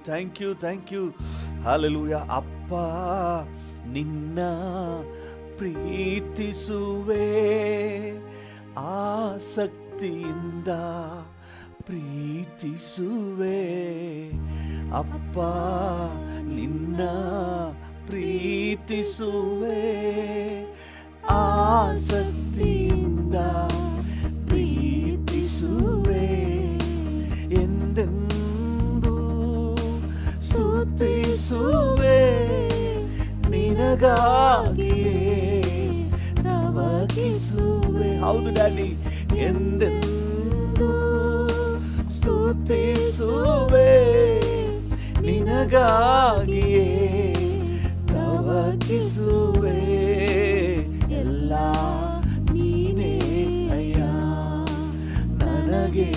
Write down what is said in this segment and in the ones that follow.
Thank you. Hallelujah. ಅಪ್ಪ ನಿನ್ನ ಪ್ರೀತಿಸುವೆ, ಆಸಕ್ತಿಯಿಂದ ಪ್ರೀತಿಸುವೆ. ಅಪ್ಪ ನಿನ್ನ ಪ್ರೀತಿಸುವೆ, ಆಸಕ್ತಿಯಿಂದ ಪ್ರೀತಿಸುವೆ. ಎಂದೆಂದು ಸ್ತುತಿಸುವೆ, ನಿನಗಾಗಿಯೇ ತವಕಿಸುವೆ. ಹೌದು ಡ್ಯಾಡಿ. ಎಂದೆಂದು ಸ್ತುತಿಸುವೆ, ನಿನಗಾಗಿಯೇ ತವಕಿಸುವೆ. ಎಲ್ಲ ನೀನೇ ಅಯ್ಯ, ನನಗೆ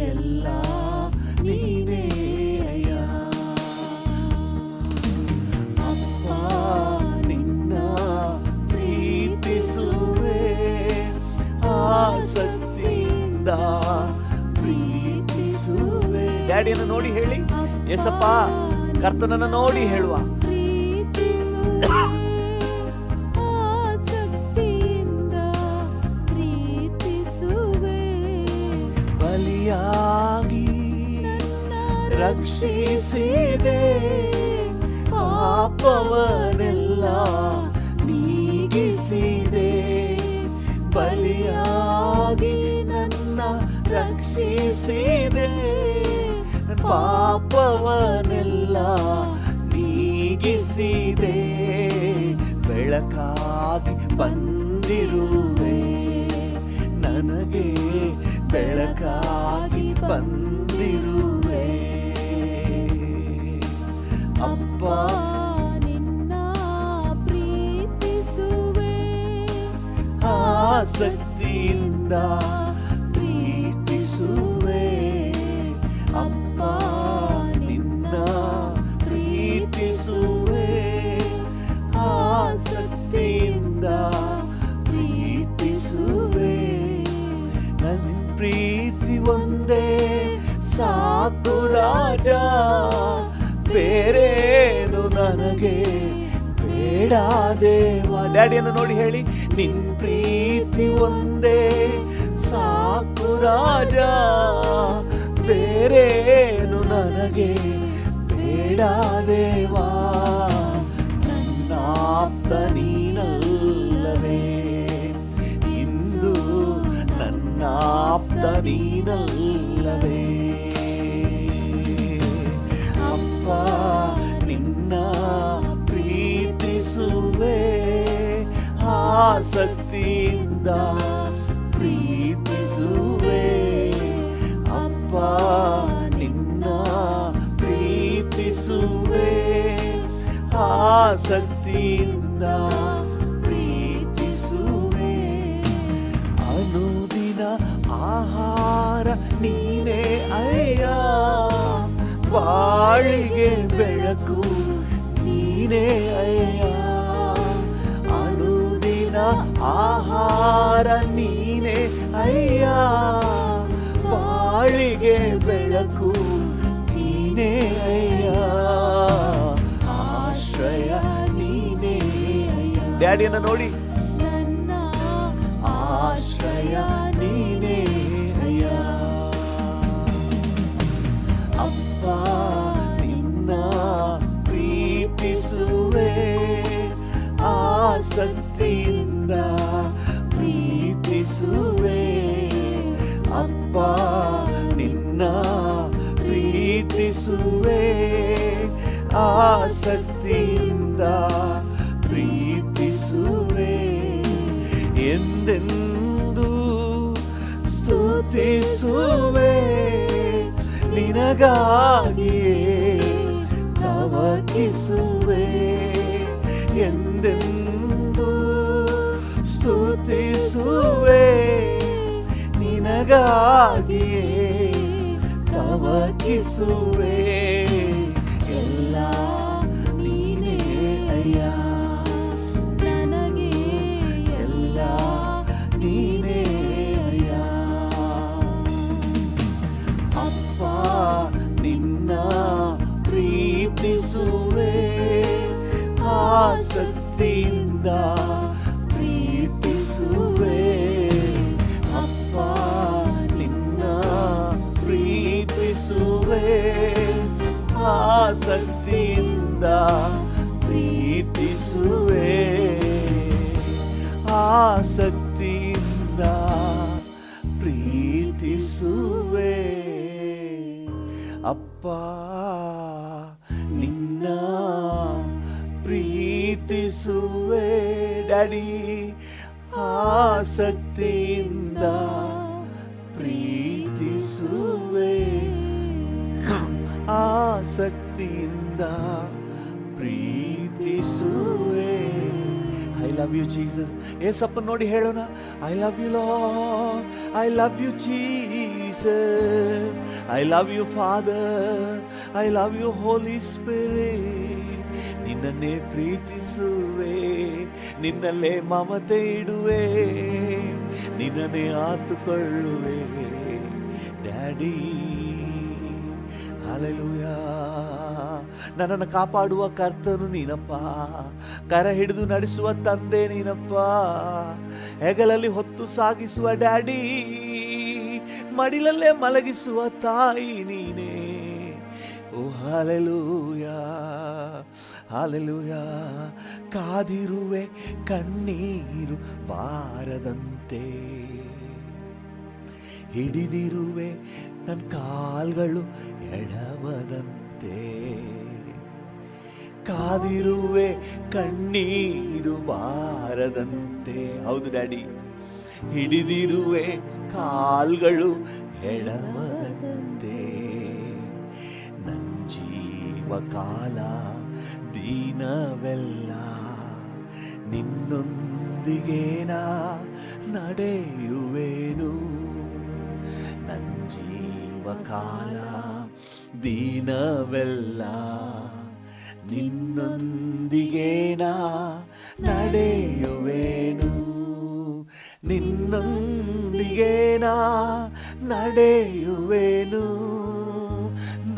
ಎಲ್ಲ ನೀನೇ ಅಯ್ಯ. ಅಪ್ಪ ನಿನ್ನ ಪ್ರೀತಿಸುವೆ, ಆಸಕ್ತಿಯಿಂದ ಪ್ರೀತಿಸುವೆ. ಡ್ಯಾಡಿಯನ್ನು ನೋಡಿ ಹೇಳಿ, ಎಸಪ್ಪ ಕರ್ತನನ್ನು ನೋಡಿ ಹೇಳುವ. ಬಲಿಯಾಗಿ ರಕ್ಷಿಸಿದೆ, ಪಾಪವನೆಲ್ಲ ನೀಗಿಸಿದೆ. ಬಲಿಯಾಗಿ ನನ್ನ ರಕ್ಷಿಸಿದೆ, ಪಾಪವನೆಲ್ಲ ನೀಗಿಸಿದೆ. ಬೆಳಕಾಗಿ ಬಂದಿರುವೆ, ನನಗೆ ಬೆಳಕಾಗಿ ಬಂದಿರುವೆ. ಅಪ್ಪ ನಿನ್ನ ಪ್ರೀತಿಸುವೆ, ಆಸಕ್ತಿಯಿಂದ ಪ್ರೀತಿಸುವೆ. ಅಪ್ಪ ನಿನ್ನ ಪ್ರೀತಿಸುವೆ, ಆಸಕ್ತಿಯಿಂದ ಪ್ರೀತಿಸುವೆ. ನನ್ನ ಪ್ರೀತಿ ಒಂದೇ ಸಾಕು ರಾಜ, ಬೇರೇನು ನನಗೆ ಬೇಡ ದೇವ. ಡ್ಯಾಡಿಯನ್ನು ನೋಡಿ ಹೇಳಿ, ನಿನ್ ಪ್ರೀತಿ ಒಂದೇ ಸಾಕು ರಾಜ, ಬೇರೇನು ನನಗೆ ಬೇಡ ದೇವ. ನನ್ನಾಪ್ತ ನೀನಲ್ಲವೇ, ಇಂದು ನನ್ನಾಪ್ತ ನೀನಲ್ಲವೇ. ಅಪ್ಪ ನಿನ್ನ ಪ್ರೀತಿಸುವೆ, ಆಸಕ್ತಿಯಿಂದ ಪ್ರೀತಿಸುವೆ. ಅಪ್ಪ ನಿನ್ನ ಪ್ರೀತಿಸುವೆ, ಆಸಕ್ತಿಯಿಂದ ಪ್ರೀತಿಸುವೆ. ಅನುದಿನ ಆಹಾರ ನೀನೇ ಅಯ್ಯ, ಬಾಳಿಗೆ ಬೆಳಕು ನೀನೇ ಅಯ್ಯ. ಅನುದಿನ ಆಹಾರ ನೀನೇ ಅಯ್ಯ, ಬಾಳಿಗೆ ಬೆಳಕು ನೀನೇ ಅಯ್ಯ. ಆಶ್ರಯ ನೀನೇ ಅಯ್ಯ. ಡ್ಯಾಡಿಯನ್ನು ನೋಡಿ, ನನ್ನ ಆಶ್ರಯ ನೀನೇ ಅಯ್ಯ. ಅಪ್ಪ ನಿನ್ನ ಪ್ರೀತಿಸುವೆ, ಆಸಕ್ತಿಯಿಂದ ಪ್ರೀತಿಸುವೆ. ಅಪ್ಪ ನಿನ್ನ ಪ್ರೀತಿಸುವೆ, ಆಸಕ್ತಿಯಿಂದ ಪ್ರೀತಿಸುವೆ. ಎಂದೆಂದು ಸ್ತುತಿಸುವೆ, ನಿನಗಾಗಿಯೇ ತವಕಿಸುವೆ. ಎಂದೆಂದು ಸ್ತುತಿಸುವೆ, ನಿನಗಾಗಿಯೇ ತವಕಿಸುವೆ. ಎಲ್ಲ ನೀನೇ ಅಯ್ಯ, ನನಗೆ ಎಲ್ಲ ನೀನೇ ಅಯ್ಯ. ಅಪ್ಪ ನಿನ್ನ ಪ್ರೀತಿಸುವೆ ಅಪ್ಪ ನಿನ್ನ ಪ್ರೀತಿಸುವೆ ಆಸಕ್ತಿಯಿಂದ ಪ್ರೀತಿಸುವೆ ಆಸಕ್ತಿಯಿಂದ ಪ್ರೀತಿಸುವೆ ಅಪ್ಪ ನಿನ್ನ ಪ್ರೀತಿಸುವೆ ಡ್ಯಾಡಿ ಆಸಕ್ತಿಯಿಂದ ಪ್ರೀತಿಸುವೆ ಆಸಕ್ತಿಯಿಂದ ಪ್ರೀತಿಸುವೆ. I love you Jesus. Yesappa ನೋಡಿ ಹೇಳೋಣ, I love you Lord, I love you Jesus, I love you Father, I love you Holy Spirit. ನಿನ್ನನ್ನೇ ಪ್ರೀತಿಸುವೆ, ನಿನ್ನಲ್ಲೇ ಮಮತೆ ಇಡುವೆ, ನಿನ್ನನ್ನೇ ಆತುಕೊಳ್ಳುವೆ ಡ್ಯಾಡಿ. ಹಲ್ಲೆಲೂಯಾ. ನನ್ನನ್ನು ಕಾಪಾಡುವ ಕರ್ತನು ನೀನಪ್ಪ, ಕರ ಹಿಡಿದು ನಡೆಸುವ ತಂದೆ ನೀನಪ್ಪ, ಹೆಗಲಲ್ಲಿ ಹೊತ್ತು ಸಾಗಿಸುವ ಡ್ಯಾಡಿ, ಮಡಿಲಲ್ಲೇ ಮಲಗಿಸುವ ತಾಯಿ ನೀನೇ. ಓ ಹಲ್ಲೆಲೂಯಾ ಹಲ್ಲೆಲೂಯಾ. ಕಾದಿರುವೆ ಕಣ್ಣೀರು ಬಾರದಂತೆ, ಹಿಡಿದಿರುವೆ ನನ್ನ ಕಾಲ್ಗಳು ಎಡವದಂತೆ, ಕಾದಿರುವೆ ಕಣ್ಣೀರು ಬಾರದಂತೆ. ಹೌದು ಡ್ಯಾಡಿ, ಹಿಡಿದಿರುವೆ ಕಾಲ್ಗಳು ಎಡವದಂತೆ. ನನ್ನ ಜೀವ ಕಾಲ ದೀನವೆಲ್ಲ ನಿನ್ನೊಂದಿಗೆ ನಾ ನಡೆಯುವೆನು. ನನ್ನ ಜೀವ ಕಾಲ ದೀನವೆಲ್ಲ ನಿನ್ನೊಂದಿಗೆ ನಾ ನಡೆಯುವೆನು, ನಿನ್ನೊಂದಿಗೆ ನಾ ನಡೆಯುವೆನು.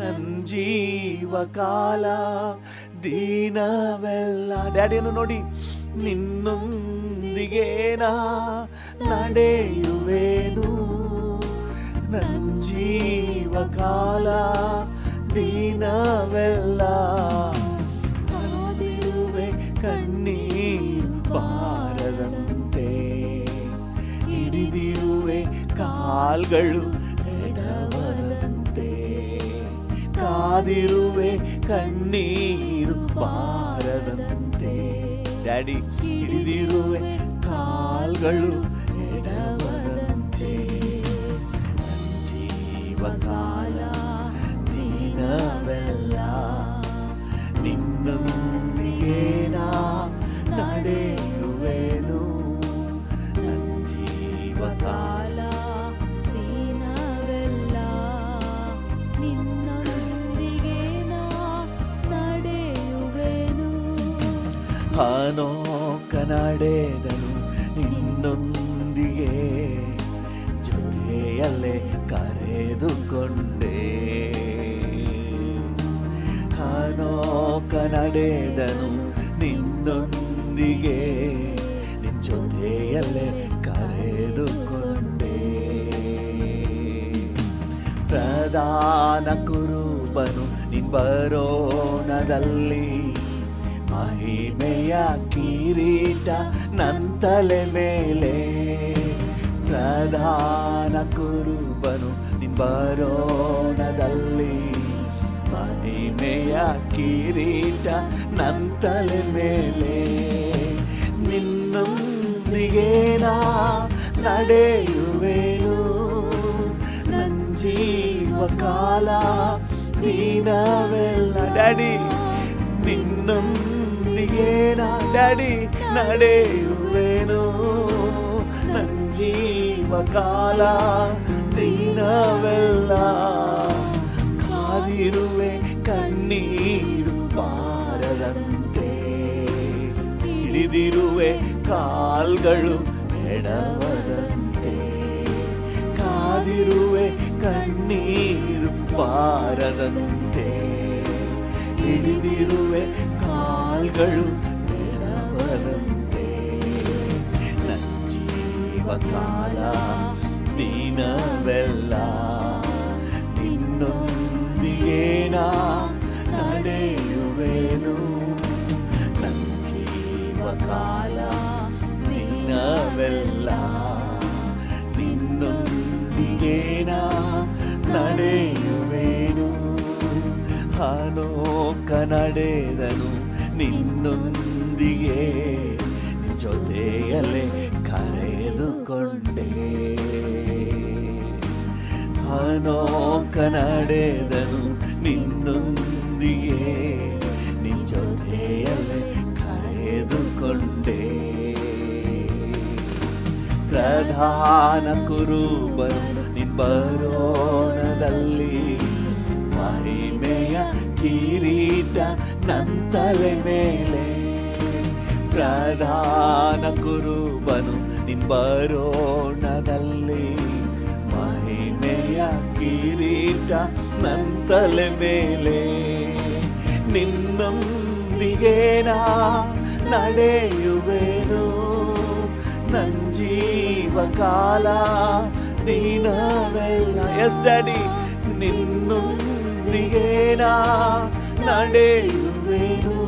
ನನ್ನ ಜೀವ ಕಾಲ ದೀನವೆಲ್ಲ ಡ್ಯಾಡಿಯನ್ನು ನೋಡಿ, ನಿನ್ನೊಂದಿಗೆ ನಾ ನಡೆಯುವೆನು. ನನ್ನ ಜೀವ ಕಾಲ ದೀನವೆಲ್ಲ, ಕಾದಿರುವೆ ಕಣ್ಣೀರು ಬಾರದಂತೆ, ಹಿಡಿದಿರುವೆ ಕಾಲ್ಗಳು ಎಡವದಂತೆ, ಕಾದಿರುವೆ ಕಣ್ಣೀರು ಬಾರದಂತೆ. ಡ್ಯಾಡಿ, ಹಿಡಿದಿರುವೆ ಕಾಲ್ಗಳು ಎಡವದಂತೆ. ನನ್ನ ಜೀವ ಕಾಲ ದಿನವೆಲ್ಲ ನಿನ್ನೊಂದಿಗೆ ನಾ ನಡೆಯುವೆನು. ನನ್ನ ಜೀವ ಕಾಲ ದಿನವೆಲ್ಲ ನಿನ್ನೊಂದಿಗೆ ನಾ ನಡೆಯುವೆನು. ಹನೋಕ ನಡೆದನು ನಿನ್ನೊಂದಿಗೆ, ಜೊತೆಯಲ್ಲೇ ಕರೆದುಕೊಂಡೆ. ಹನೋಕ ನಡೆದನು ನಿನ್ನೊಂದಿಗೆ, ನಿನ್ನ ಜೊತೆಯಲ್ಲೇ ಕರೆದುಕೊಂಡೆ. ಪ್ರಧಾನ ಕುರುಬನು ನಿನ್ ಬರೋಣದಲ್ಲಿ, ಮಹಿಮೆಯ ಕಿರೀಟ ನನ್ನ ತಲೆ ಮೇಲೆ. ಪ್ರಧಾನ ಕುರುಬನು ನಿನ್ ಬರೋಣದಲ್ಲಿ, ಮಹಿಮೆಯ ಕಿರೀಟ ನನ್ನ ತಲೆ ಮೇಲೆ. ನಿನ್ನೊಂದಿಗೆ ನಾ ನಡೆಯುವೆನು. ನನ್ನ ಜೀವ ಕಾಲ ದಿನವೆಲ್ಲ ಡ್ಯಾಡಿ, ನಿನ್ನೊಂದಿಗೆ ನಾ ಡ್ಯಾಡಿ ನಡೆಯುವೆನು. ನನ್ನ ಜೀವ ಕಾಲ ದಿನವೆಲ್ಲ, ಕಾದಿರುವೆ ಕಣ್ಣೀರು ಬಾರದಂತೆ, ಹಿಡಿದಿರುವೆ ಕಾಲ್ಗಳು ಎಡವದಂತೆ, ಕಾದಿರುವೆ ಕಣ್ಣೀರು ಬಾರದಂತೆ, ಹಿಡಿದಿರುವೆ ಕಾಲ್ಗಳು ಎಡವದಂತೆ. ಕಾಲ ದಿನವೆಲ್ಲ ನಿನ್ನೊಂದಿಗೆ ನಾ ನಡೆಯುವೆನು. ನನ್ನ ಜೀವಕಾಲ ದಿನವೆಲ್ಲ ನಿನ್ನೊಂದಿಗೆ ನಾ ನಡೆಯುವೆನು. ಹನೋಕ ನಡೆದನು ನಿನ್ನೊಂದಿಗೆ, ಜೊತೆಯಲ್ಲೇ ಕರೆದುಕೊಂಡೆ. ಹನೋಕ ನಡೆದನು ನಿನ್ನೊಂದಿಗೆ, ನಿನ್ನ ಜೊತೆಯಲ್ಲೇ ಕರೆದುಕೊಂಡೆ. ಪ್ರಧಾನ ಕುರುಬನು ನಿನ್ ಬರೋಣದಲ್ಲಿ, ಮಹಿಮೆಯ ಕಿರೀಟ ನನ್ನ ತಲೆ ಮೇಲೆ. ಪ್ರಧಾನ ಕುರುಬನು ನಿನ್ ಬರೋಣದಲ್ಲಿ, ಮಹಿಮೆಯ ಕಿರೀಟ ನನ್ನ ತಲೆ ಮೇಲೆ. ನಿನ್ನೊಂದಿಗೆ ನಾ ನಡೆಯುವೆನು. ನನ್ನ ಜೀವಕಾಲ ದಿನವೆಲ್ಲ. ಎಸ್ ಡ್ಯಾಡಿ, ನಿನ್ನೊಂದಿಗೆ ನಾ ನಡೆಯುವೆನು.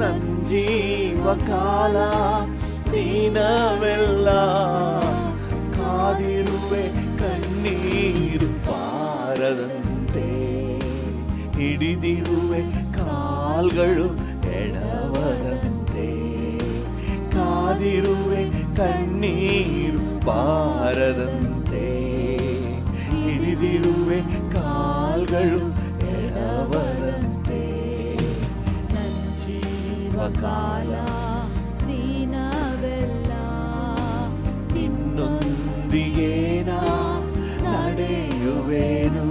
ನನ್ನ ಜೀವಕಾಲ ದಿನವೆಲ್ಲ ಕಾದಿರುವೆ ಕಣ್ಣೀರು ಬಾರದಂತೆ, ಹಿಡಿದಿರುವೆ ಕಾಲ್ಗಳು ಎಡವದಂತೆ. ಕಾದಿರುವೆ ಕಣ್ಣೀರು ಬಾರದಂತೆ, ಹಿಡಿದಿರುವೆ ಕಾಲ್ಗಳು ಎಡವದಂತೆ. ನನ್ನ ಜೀವಕಾಲ ದಿನವೆಲ್ಲ ನಿನ್ನೊಂದಿಗೆ ನಾ ನಡೆಯುವೆನು.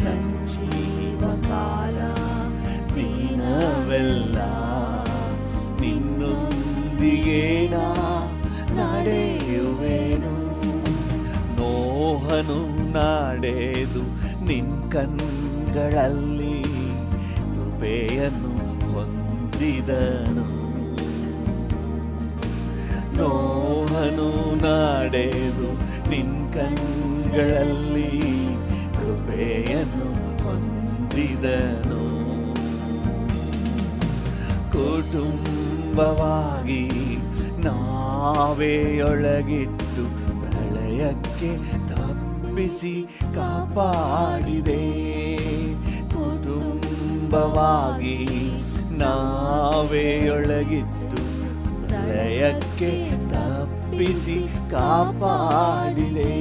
ನನ್ನ ಜೀವಕಾಲ ದಿನವೆಲ್ಲ ನಿನ್ನೊಂದಿಗೆ ನಾ ನಡೆಯುವೆನು. ನೋಹನು ನಡೆದು ನಿನ್ ಕಣ್ಗಳಲ್ಲಿ ಕೃಪೆಯನ್ನು ಹೊಂದಿದನು. ನೋಹನು ನಡೆದು ನಿನ್ ಕಣ್ಗಳಲ್ಲಿ ಕೃಪೆಯನ್ನು ಹೊಂದಿದನು. ಕುಟುಂಬವಾಗಿ ನಾವೆಯೊಳಗಿಟ್ಟು ಪ್ರಳಯಕ್ಕೆ ತಪ್ಪಿಸಿ ಕಾಪಾಡಿದೆ. ಕುಟುಂಬವಾಗಿ ನಾವೆಯೊಳಗಿಟ್ಟು ಪ್ರಳಯಕ್ಕೆ ತಪ್ಪಿಸಿ ಕಾಪಾಡಿದೆ.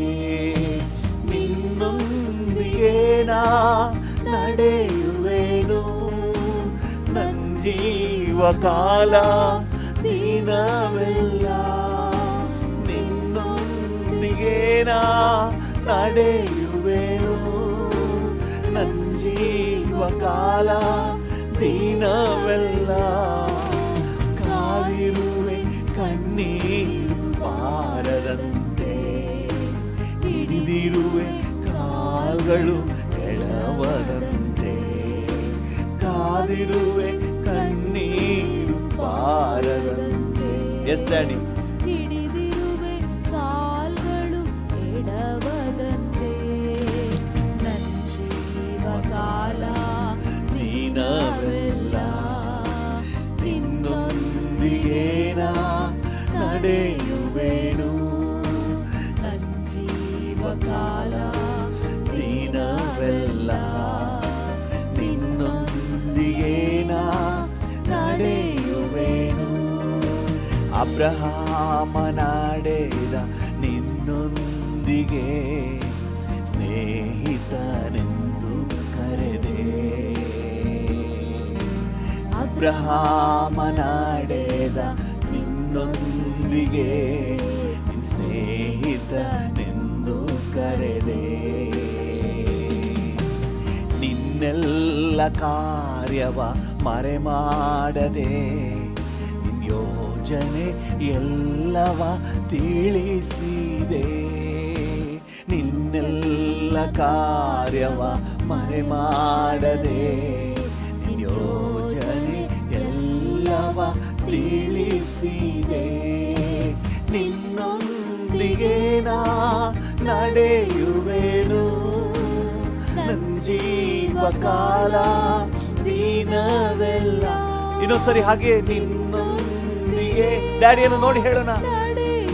ನಿನ್ನೊಂದಿಗೆ ನಾ ನಡೆಯುವೆನು. ನನ್ನ ಜೀವಕಾಲ ದಿನವೆಲ್ಲ ನಿನ್ನೊಂದಿಗೆ ನಾ ನಡೆಯುವೆನು. ನನ್ನ ಜೀವಕಾಲ ದಿನವೆಲ್ಲ ಕಾದಿರುವೆ ಕಣ್ಣೀರು ಬಾರದಂತೆ, ಹಿಡಿದಿರುವೆ ಕಾಲ್ಗಳು ಎಡವದಂತೆ. ಕಾದಿರುವೆ ಕಣ್ಣೀರು ಬಾರದಂತೆ. ಎಸ್ ಡ್ಯಾಡಿ, ಹಿಡಿದಿರುವೆ ಕಾಲ್ಗಳು ಎಡವದಂತೆ. ನನ್ನ ಜೀವಕಾಲ ದಿನವೆಲ್ಲ ನಿನ್ನೊಂದಿಗೆ ನಾ ನಡೆಯುವೆನು. ನನ್ನ ಜೀವಕಾಲ ದಿನವೆಲ್ಲ ನಿನ್ನೊಂದಿಗೆ ನಾ ನಡೆಯುವೆನು. ಅಬ್ರಹಾಮ ನಡೆದ ನಿನ್ನೊಂದಿಗೆ ಸ್ನೇಹಿತನೆಂದು ಕರೆದೆ. ಅಬ್ರಹಾಮ ನಡೆದ ನಿನ್ನೊಂದಿಗೆ ಸ್ನೇಹಿತನೆಂದು ಕರೆದೆ. ನಿನ್ನೆಲ್ಲ ಕಾರ್ಯವ ಮರೆಮಾಡದೆ, ನಿನ್ನ ಯೋಜನೆ ಎಲ್ಲವ ತಿಳಿಸಿದೆ. ನಿನ್ನೆಲ್ಲ ಕಾರ್ಯವ ಮರೆಮಾಡದೆ, ನಿನ್ನ ಯೋಜನೆ ಎಲ್ಲವ ತಿಳಿಸಿದೆ. ನಿನ್ನ ನಾ ನಡೆಯುವೆನು ನನ್ನ ಜೀವಕಾಲ ದಿನವೆಲ್ಲ. ಇನ್ನೊಂದ್ಸರಿ ಹಾಗೆ ನಿನ್ನೊಂದಿಗೆ, ಡ್ಯಾಡಿಯನ್ನು ನೋಡಿ ಹೇಳೋಣ,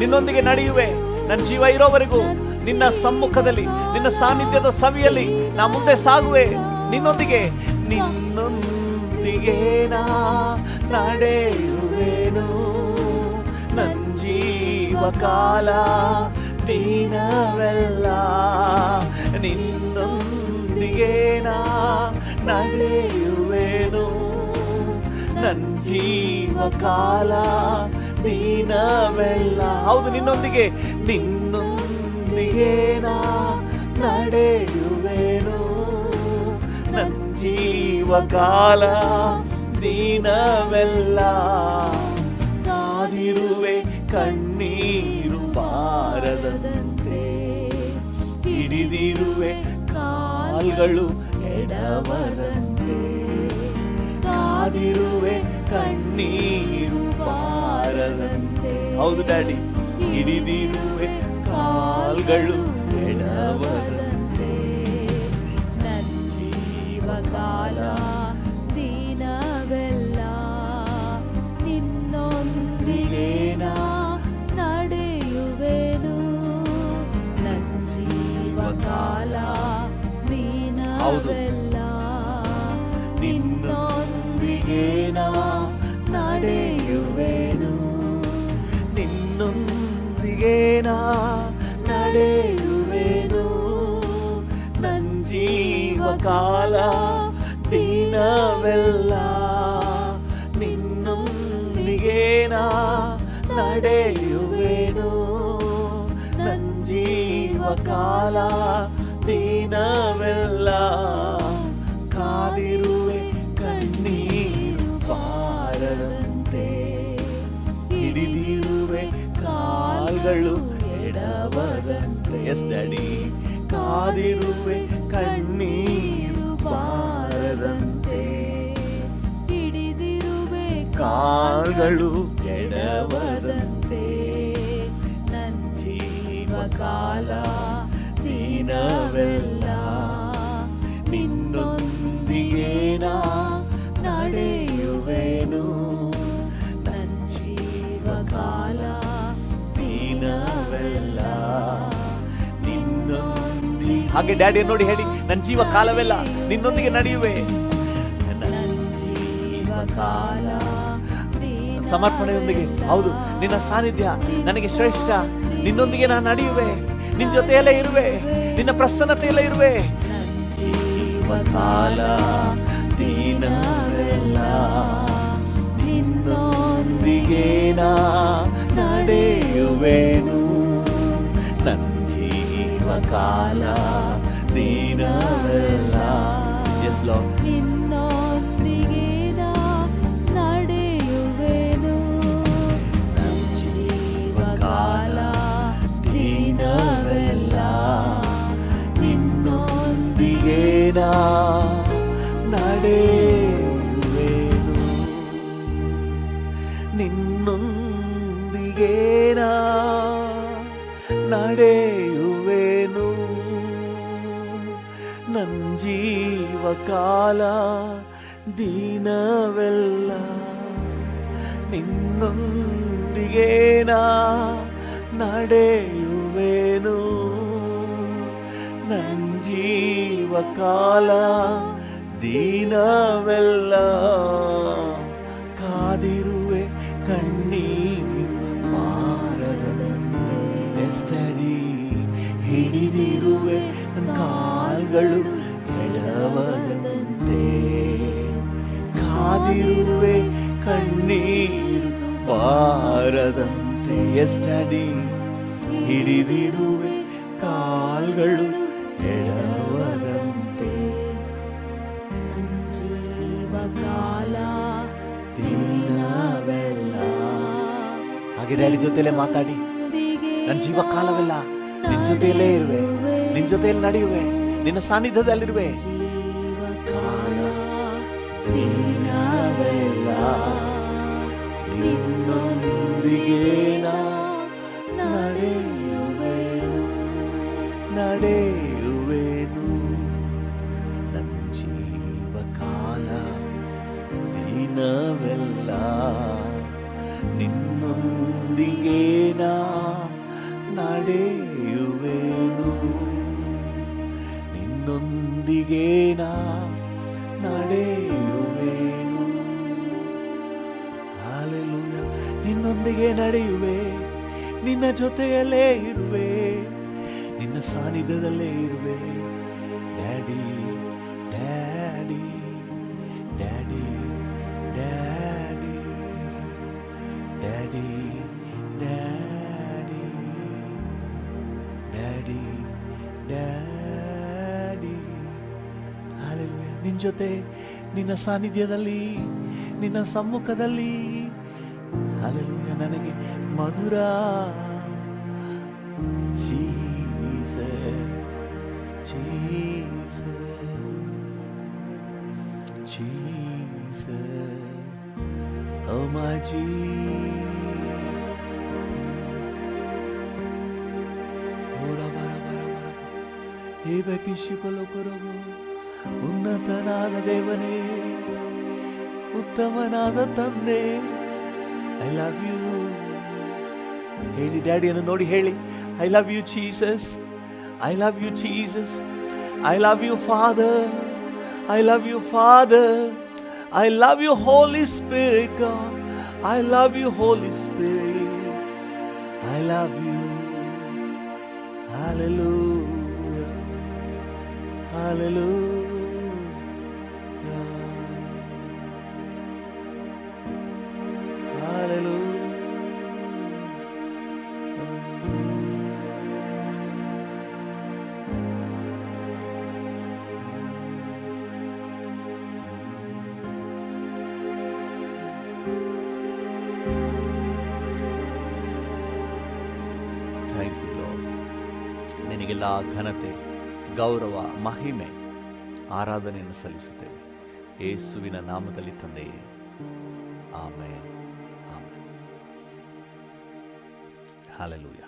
ನಿನ್ನೊಂದಿಗೆ ನಡೆಯುವೆ ನನ್ನ ಜೀವ ಇರೋವರೆಗೂ. ನಿನ್ನ ಸಮ್ಮುಖದಲ್ಲಿ, ನಿನ್ನ ಸಾನ್ನಿಧ್ಯದ ಸವಿಯಲ್ಲಿ ನಾ ಮುಂದೆ ಸಾಗುವೆ. ನಿನ್ನೊಂದಿಗೆ ನಾ ನಡೆಯುವೆನು ನನ್ನ ಜೀವಕಾಲ ದಿನವೆಲ್ಲ. ನಿನ್ನೊಂದಿಗೆ ನಾ ನಡೆಯುವೆನು ನನ್ನ ಜೀವಕಾಲ ದಿನವೆಲ್ಲ. ಹೌದು, ನಿನ್ನೊಂದಿಗೆ ನಾ ನಡೆಯುವೆನು ನನ್ನ ಜೀವಕಾಲ ದಿನವೆಲ್ಲ. ಕಾದಿರುವೆ ಕಣ್ಣೀರು ಬಾರದಂತೆ, ಹಿಡಿದಿರುವೆ ಕಾಲ್ಗಳು ಎಡವದಂತೆ. ಕಾದಿರುವೆ ಕಣ್ಣೀರು ಬಾರದಂತೆ. ಹೌದು ಡ್ಯಾಡಿ, ಹಿಡಿದಿರುವೆ ಕಾಲ್ಗಳು ಎಡವದಂತೆ. ನನ್ನ ಜೀವಕಾಲ ದಿನವೆಲ್ಲ ನಿನ್ನೊಂದಿಗೆ ನಾ ನಡೆಯುವೆನು ನನ್ನ ಜೀವಕಾಲ ದಿನವೆಲ್ಲ ನಿನ್ನೊಂದಿಗೆ ನಾ ನಡೆಯುವೆನು. ನಿನ್ನೊಂದಿಗೆ ನಾ ನಡೆಯುವೆನು ನನ್ನ ಜೀವಕಾಲ ದಿನವೆಲ್ಲ. ನಿನ್ನೊಂದಿಗೆ ನಾ ನಡೆಯುವೆನು ನನ್ನ ಜೀವಕಾಲ ದಿನವೆಲ್ಲ. ಕಾದಿರುವೆ ಕಣ್ಣೀರು ಬಾರದಂತೆ, ಹಿಡಿದಿರುವೆ ಕಾಲ್ಗಳು ಎಡವದಂತೆ. ಎಸ್ ಡ್ಯಾಡಿ, ಕಾದಿರುವೆ ಕಣ್ಣೀರು ಬಾರದಂತೆ, ಹಿಡಿದಿರುವೆ ಕಾಲ್ಗಳು ಎಡವದಂತೆ. ನನ್ನ ಜೀವಕಾಲ ದಿನವೆಲ್ಲ ನಿನ್ನೊಂದಿಗೆ ನಾ ನಡೆಯುವೆನು ನನ್ನ ಜೀವಕಾಲ ದಿನವೆಲ್ಲ. ನಿನ್ನೊಂದಿಗೆ, ಹಾಗೆ ಡ್ಯಾಡಿ ನೋಡಿ ಹೇಳಿ, ನನ್ನ ಜೀವಕಾಲವೆಲ್ಲ ನಿನ್ನೊಂದಿಗೆ ನಡೆಯುವೆ. ನನ್ನ ಜೀವಕಾಲ ಸಮರ್ಪಣೆಯೊಂದಿಗೆ, ಹೌದು, ನಿನ್ನ ಸಾನ್ನಿಧ್ಯ ನನಗೆ ಶ್ರೇಷ್ಠ. ನಿನ್ನೊಂದಿಗೆ ನಾನು ನಡೆಯುವೆ, ನಿನ್ನ ಜೊತೆಯಲ್ಲೇ ಇರುವೆ, ನಿನ್ನ ಪ್ರಸನ್ನತೆಯಲ್ಲೇ ಇರುವೆ. ಜೀವಕಾಲ ದಿನವೆಲ್ಲ ನಿನ್ನೊಂದಿಗೆ ನಾ ನಡೆಯುವೆನು ನನ್ನ ಜೀವಕಾಲ ದಿನವೆಲ್ಲ. ಎಸ್ ಲಾರ್ಡ್, ನಿನ್ನೊಂದಿಗೆ ನಾ ನಡೆಯುವೆನು ನನ್ನ ಜೀವಕಾಲ ದಿನವೆಲ್ಲ ನಿನ್ನೊಂದಿಗೆ ನಾ ನಡೆಯುವೆನು. ನಿನ್ನೊಂದಿಗೆ ನಾ ನಡೆಯುವೆನು ನನ್ನ ಜೀವಕಾಲ ದಿನವೆಲ್ಲ. ನಿನ್ನೊಂದಿಗೆ ನಾ ನಡೆಯುವೆನು ನನ್ನ ಜೀವಕಾಲ ದಿನವೆಲ್ಲ. ಕಾದಿರುವೆ ಕಣ್ಣೀರು ಬಾರದಂತೆ. ಎಸ್ ಡ್ಯಾಡಿ, ಹಿಡಿದಿರುವೆ ನನ್ನ ಕಾಲ್ಗಳು ಎಡವದಂತೆ. ಕಾದಿರುವೆ ಕಣ್ಣೀರು ಬಾರದಂತೆ. ಎಸ್ ಡ್ಯಾಡಿ, ಹಿಡಿದಿರುವೆ ಕಾಲ್ಗಳು ಎಡವದಂತೆ. ಜೀವಕಾಲ ದಿನವೆಲ್ಲ. ಹಾಗೆ ಡ್ಯಾಡಿ ಜೊತೆಲೆ ಮಾತಾಡಿ, ನನ್ನ ಜೀವಕಾಲವೆಲ್ಲ ನಿನ್ನ ಜೊತೆಯಲ್ಲೇ ಇರುವೆ, ನಿನ್ನ ಜೊತೆಯಲ್ಲಿ ನಡೆಯುವೆ, ನಿನ್ನ ಸಾನ್ನಿಧ್ಯದಲ್ಲಿರುವೆ. ಕಾಲ ದಿನವೆಲ್ಲ ನಿನ್ನೊಂದಿಗೆ ನಾ ನಡೆಯುವೆ. ನಡೆಯುವೆನು ನನ್ನ ಜೀವಕಾಲ ದಿನವೆಲ್ಲ ನಿನ್ನೊಂದಿಗೆ ನಾ ನಡೆಯುವೆನು ನಿನ್ನೊಂದಿಗೆ ನಾ ನಡೆಯುವೆನು. ಹಲ್ಲೆಲೂಯ. ನಿನ್ನೊಂದಿಗೆ ನಡೆಯುವೆ, ನಿನ್ನ ಜೊತೆಯಲ್ಲೇ ಇರುವೆ, ನಿನ್ನ ಸಾನ್ನಿಧ್ಯದಲ್ಲೇ ಇರುವೆ. Daddy daddy daddy daddy daddy daddy daddy daddy. Hallelujah. ನಿನ್ನ ಜೊತೆ, ನಿನ್ನ ಸಾನ್ನಿಧ್ಯದಲ್ಲಿ, ನಿನ್ನ ಸಮ್ಮುಖದಲ್ಲಿ ಹಲ್ಲೆಲೂಯ ನನಗೆ ಮಧುರ. Jesus, Jesus, Jesus, oh my Jesus. Ora bara bara bara. ಏಬೇಕಿಸಿಕೊಳ್ಳು ಕೊರಗು ಉನ್ನತನಾದ ದೇವನೇ, ಉತ್ತಮನಾದ ತಂದೆ, ಐ ಲವ್ ಯು. ಹೇಳಿ, ಡ್ಯಾಡಿಯನ್ನು ನೋಡಿ ಹೇಳಿ, I love you Jesus, I love you Jesus, I love you Father, I love you Father, I love you Holy Spirit God, I love you Holy Spirit, I love you. Hallelujah, hallelujah. ನಿನಗೆಲ್ಲ ಘನತೆ, ಗೌರವ, ಮಹಿಮೆ, ಆರಾಧನೆಯನ್ನು ಸಲ್ಲಿಸುತ್ತೇವೆ ಯೇಸುವಿನ ನಾಮದಲ್ಲಿ ತಂದೆಯೇ, amen, amen. Hallelujah.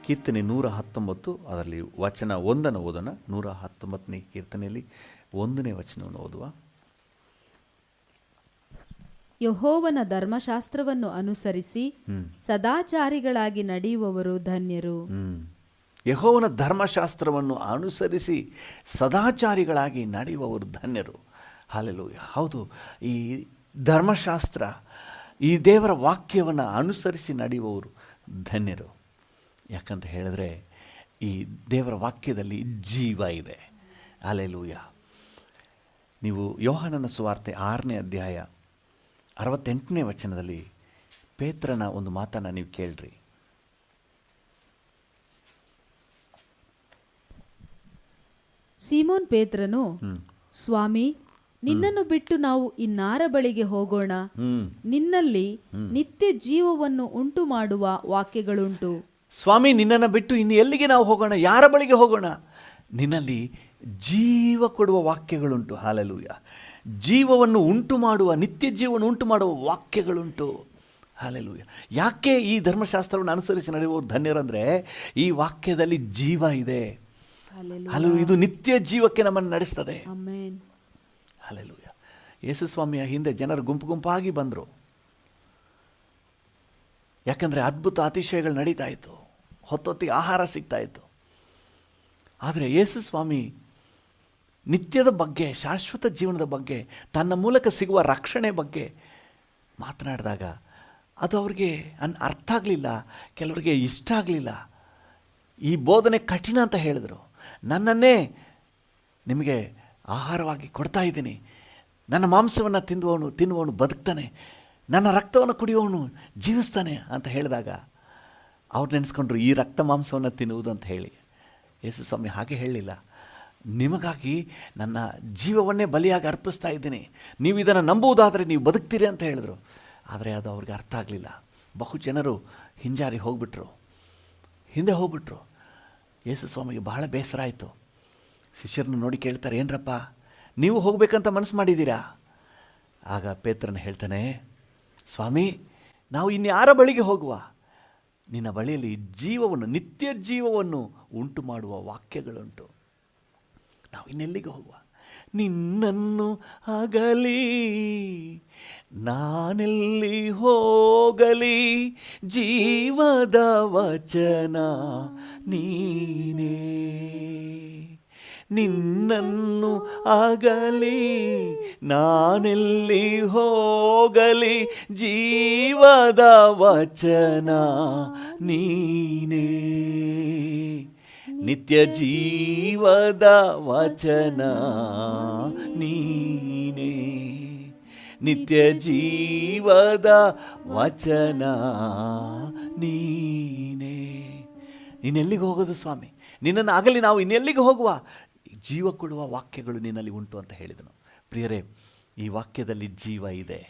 ಕೀರ್ತನೆ 119, ಅದರಲ್ಲಿ ವಚನ 1 ಓದೋಣ. 119ನೇ ಕೀರ್ತನೆಯಲ್ಲಿ 1ನೇ ವಚನವನ್ನು ಓದುವ. ಯೆಹೋವನ ಧರ್ಮಶಾಸ್ತ್ರವನ್ನು ಅನುಸರಿಸಿ ಸದಾಚಾರಿಗಳಾಗಿ ನಡೆಯುವವರು ಧನ್ಯರು. ಯೆಹೋವನ ಧರ್ಮಶಾಸ್ತ್ರವನ್ನು ಅನುಸರಿಸಿ ಸದಾಚಾರಿಗಳಾಗಿ ನಡೆಯುವವರು ಧನ್ಯರು. ಹಲ್ಲೆಲೂಯಾ. ಹೌದು, ಈ ಧರ್ಮಶಾಸ್ತ್ರ, ಈ ದೇವರ ವಾಕ್ಯವನ್ನು ಅನುಸರಿಸಿ ನಡೆಯುವವರು ಧನ್ಯರು. ಯಾಕಂತ ಹೇಳಿದ್ರೆ ಈ ದೇವರ ವಾಕ್ಯದಲ್ಲಿ ಜೀವ ಇದೆ. ಹಲ್ಲೆಲೂಯಾ. ನೀವು ಯೋಹಾನನ ಸುವಾರ್ತೆ 6ನೇ ಅಧ್ಯಾಯ 68ನೇ ವಚನದಲ್ಲಿ ಪೇತ್ರನ ಒಂದು ಮಾತನ್ನು ನೀವು ಕೇಳ್ರಿ. ಸೀಮೋನ್ ಪೇತ್ರನು, ಸ್ವಾಮಿ, ನಿನ್ನನ್ನು ಬಿಟ್ಟು ನಾವು ಇನ್ನಾರ ಬಳಿಗೆ ಹೋಗೋಣ? ನಿನ್ನಲ್ಲಿ ನಿತ್ಯ ಜೀವವನ್ನು ಉಂಟು ಮಾಡುವ ವಾಕ್ಯಗಳುಂಟು. ಸ್ವಾಮಿ, ನಿನ್ನನ್ನು ಬಿಟ್ಟು ಇನ್ನು ಎಲ್ಲಿಗೆ ನಾವು ಹೋಗೋಣ? ಯಾರ ಬಳಿಗೆ ಹೋಗೋಣ? ನಿನ್ನಲ್ಲಿ ಜೀವ ಕೊಡುವ ವಾಕ್ಯಗಳುಂಟು. ಹಲ್ಲೆಲೂಯಾ. ಜೀವವನ್ನು ಉಂಟು ಮಾಡುವ, ನಿತ್ಯ ಜೀವವನ್ನು ಉಂಟು ಮಾಡುವ ವಾಕ್ಯಗಳುಂಟು. ಹಲ್ಲೆಲೂಯಾ. ಯಾಕೆ ಈ ಧರ್ಮಶಾಸ್ತ್ರವನ್ನು ಅನುಸರಿಸಿ ನಡೆಯುವವರು ಧನ್ಯರಂದರೆ ಈ ವಾಕ್ಯದಲ್ಲಿ ಜೀವ ಇದೆ. ಹಲ್ಲೆಲೂಯಾ. ಇದು ನಿತ್ಯ ಜೀವಕ್ಕೆ ನಮ್ಮನ್ನು ನಡೆಸ್ತದೆ. ಹಲ್ಲೆಲೂಯಾ. ಯೇಸು ಸ್ವಾಮಿಯ ಹಿಂದೆ ಜನರು ಗುಂಪು ಗುಂಪಾಗಿ ಬಂದರು. ಯಾಕಂದರೆ ಅದ್ಭುತ ಅತಿಶಯಗಳು ನಡೀತಾ ಇತ್ತು, ಹೊತ್ತೊತ್ತಿಗೆ ಆಹಾರ ಸಿಗ್ತಾ ಇತ್ತು. ಆದರೆ ಯೇಸು ಸ್ವಾಮಿ ನಿತ್ಯದ ಬಗ್ಗೆ, ಶಾಶ್ವತ ಜೀವನದ ಬಗ್ಗೆ, ತನ್ನ ಮೂಲಕ ಸಿಗುವ ರಕ್ಷಣೆ ಬಗ್ಗೆ ಮಾತನಾಡಿದಾಗ ಅದು ಅವ್ರಿಗೆ ಅರ್ಥ ಆಗಲಿಲ್ಲ, ಕೆಲವರಿಗೆ ಇಷ್ಟ ಆಗಲಿಲ್ಲ. ಈ ಬೋಧನೆ ಕಠಿಣ ಅಂತ ಹೇಳಿದರು. ನನ್ನನ್ನೇ ನಿಮಗೆ ಆಹಾರವಾಗಿ ಕೊಡ್ತಾ ಇದ್ದೀನಿ, ನನ್ನ ಮಾಂಸವನ್ನು ತಿನ್ನುವವನು ಬದುಕ್ತಾನೆ, ನನ್ನ ರಕ್ತವನ್ನು ಕುಡಿಯುವವನು ಜೀವಿಸ್ತಾನೆ ಅಂತ ಹೇಳಿದಾಗ ಅವ್ರು ನೆನೆಸ್ಕೊಂಡ್ರು ಈ ರಕ್ತ ಮಾಂಸವನ್ನು ತಿನ್ನುವುದು ಅಂತ ಹೇಳಿ. ಯೇಸು ಸ್ವಾಮಿ ಹಾಗೆ ಹೇಳಲಿಲ್ಲ. ನಿಮಗಾಗಿ ನನ್ನ ಜೀವವನ್ನೇ ಬಲಿಯಾಗಿ ಅರ್ಪಿಸ್ತಾ ಇದ್ದೀನಿ, ನೀವು ಇದನ್ನು ನಂಬುವುದಾದರೆ ನೀವು ಬದುಕ್ತೀರಿ ಅಂತ ಹೇಳಿದ್ರು. ಆದರೆ ಅದು ಅವ್ರಿಗೆ ಅರ್ಥ ಆಗಲಿಲ್ಲ. ಬಹು ಜನರು ಹಿಂಜಾರಿ ಹೋಗ್ಬಿಟ್ರು, ಹಿಂದೆ ಹೋಗ್ಬಿಟ್ರು. ಯೇಸು ಸ್ವಾಮಿಗೆ ಬಹಳ ಬೇಸರ ಆಯಿತು. ಶಿಷ್ಯರನ್ನು ನೋಡಿ ಕೇಳ್ತಾರೆ, ಏನರಪ್ಪ ನೀವು ಹೋಗಬೇಕಂತ ಮನಸ್ಸು ಮಾಡಿದ್ದೀರಾ? ಆಗ ಪೇತ್ರನ ಹೇಳ್ತಾನೆ, ಸ್ವಾಮಿ, ನಾವು ಇನ್ಯಾರ ಬಳಿಗೆ ಹೋಗುವ? ನಿನ್ನ ಬಳಿಯಲ್ಲಿ ಜೀವವನ್ನು, ನಿತ್ಯ ಜೀವವನ್ನು ಉಂಟು ಮಾಡುವ ವಾಕ್ಯಗಳುಂಟು. ನಾವು ಇನ್ನೆಲ್ಲಿಗೆ ಹೋಗುವ? ನಿನ್ನನ್ನು ಅಗಲಿ ನಾನೆಲ್ಲಿ ಹೋಗಲಿ, ಜೀವದ ವಚನ ನೀನೇ. ನಿನ್ನನ್ನು ಅಗಲಿ ನಾನೆಲ್ಲಿ ಹೋಗಲಿ, ಜೀವದ ವಚನ ನೀನೇ. ನಿತ್ಯ ಜೀವದ ವಚನ ನೀನೇ, ನಿತ್ಯ ಜೀವದ ವಚನ ನೀನೇ. ನೀನೆಲ್ಲಿಗೆ ಹೋಗೋದು ಸ್ವಾಮಿ? ನಿನ್ನನ್ನು ಆಗಲಿ ನಾವು ಇನ್ನೆಲ್ಲಿಗೆ ಹೋಗುವ? ಜೀವ ಕೊಡುವ ವಾಕ್ಯಗಳು ನಿನ್ನಲ್ಲಿ ಉಂಟು ಅಂತ ಹೇಳಿದನು. ಪ್ರಿಯರೇ, ಈ ವಾಕ್ಯದಲ್ಲಿ ಜೀವ ಇದೆ.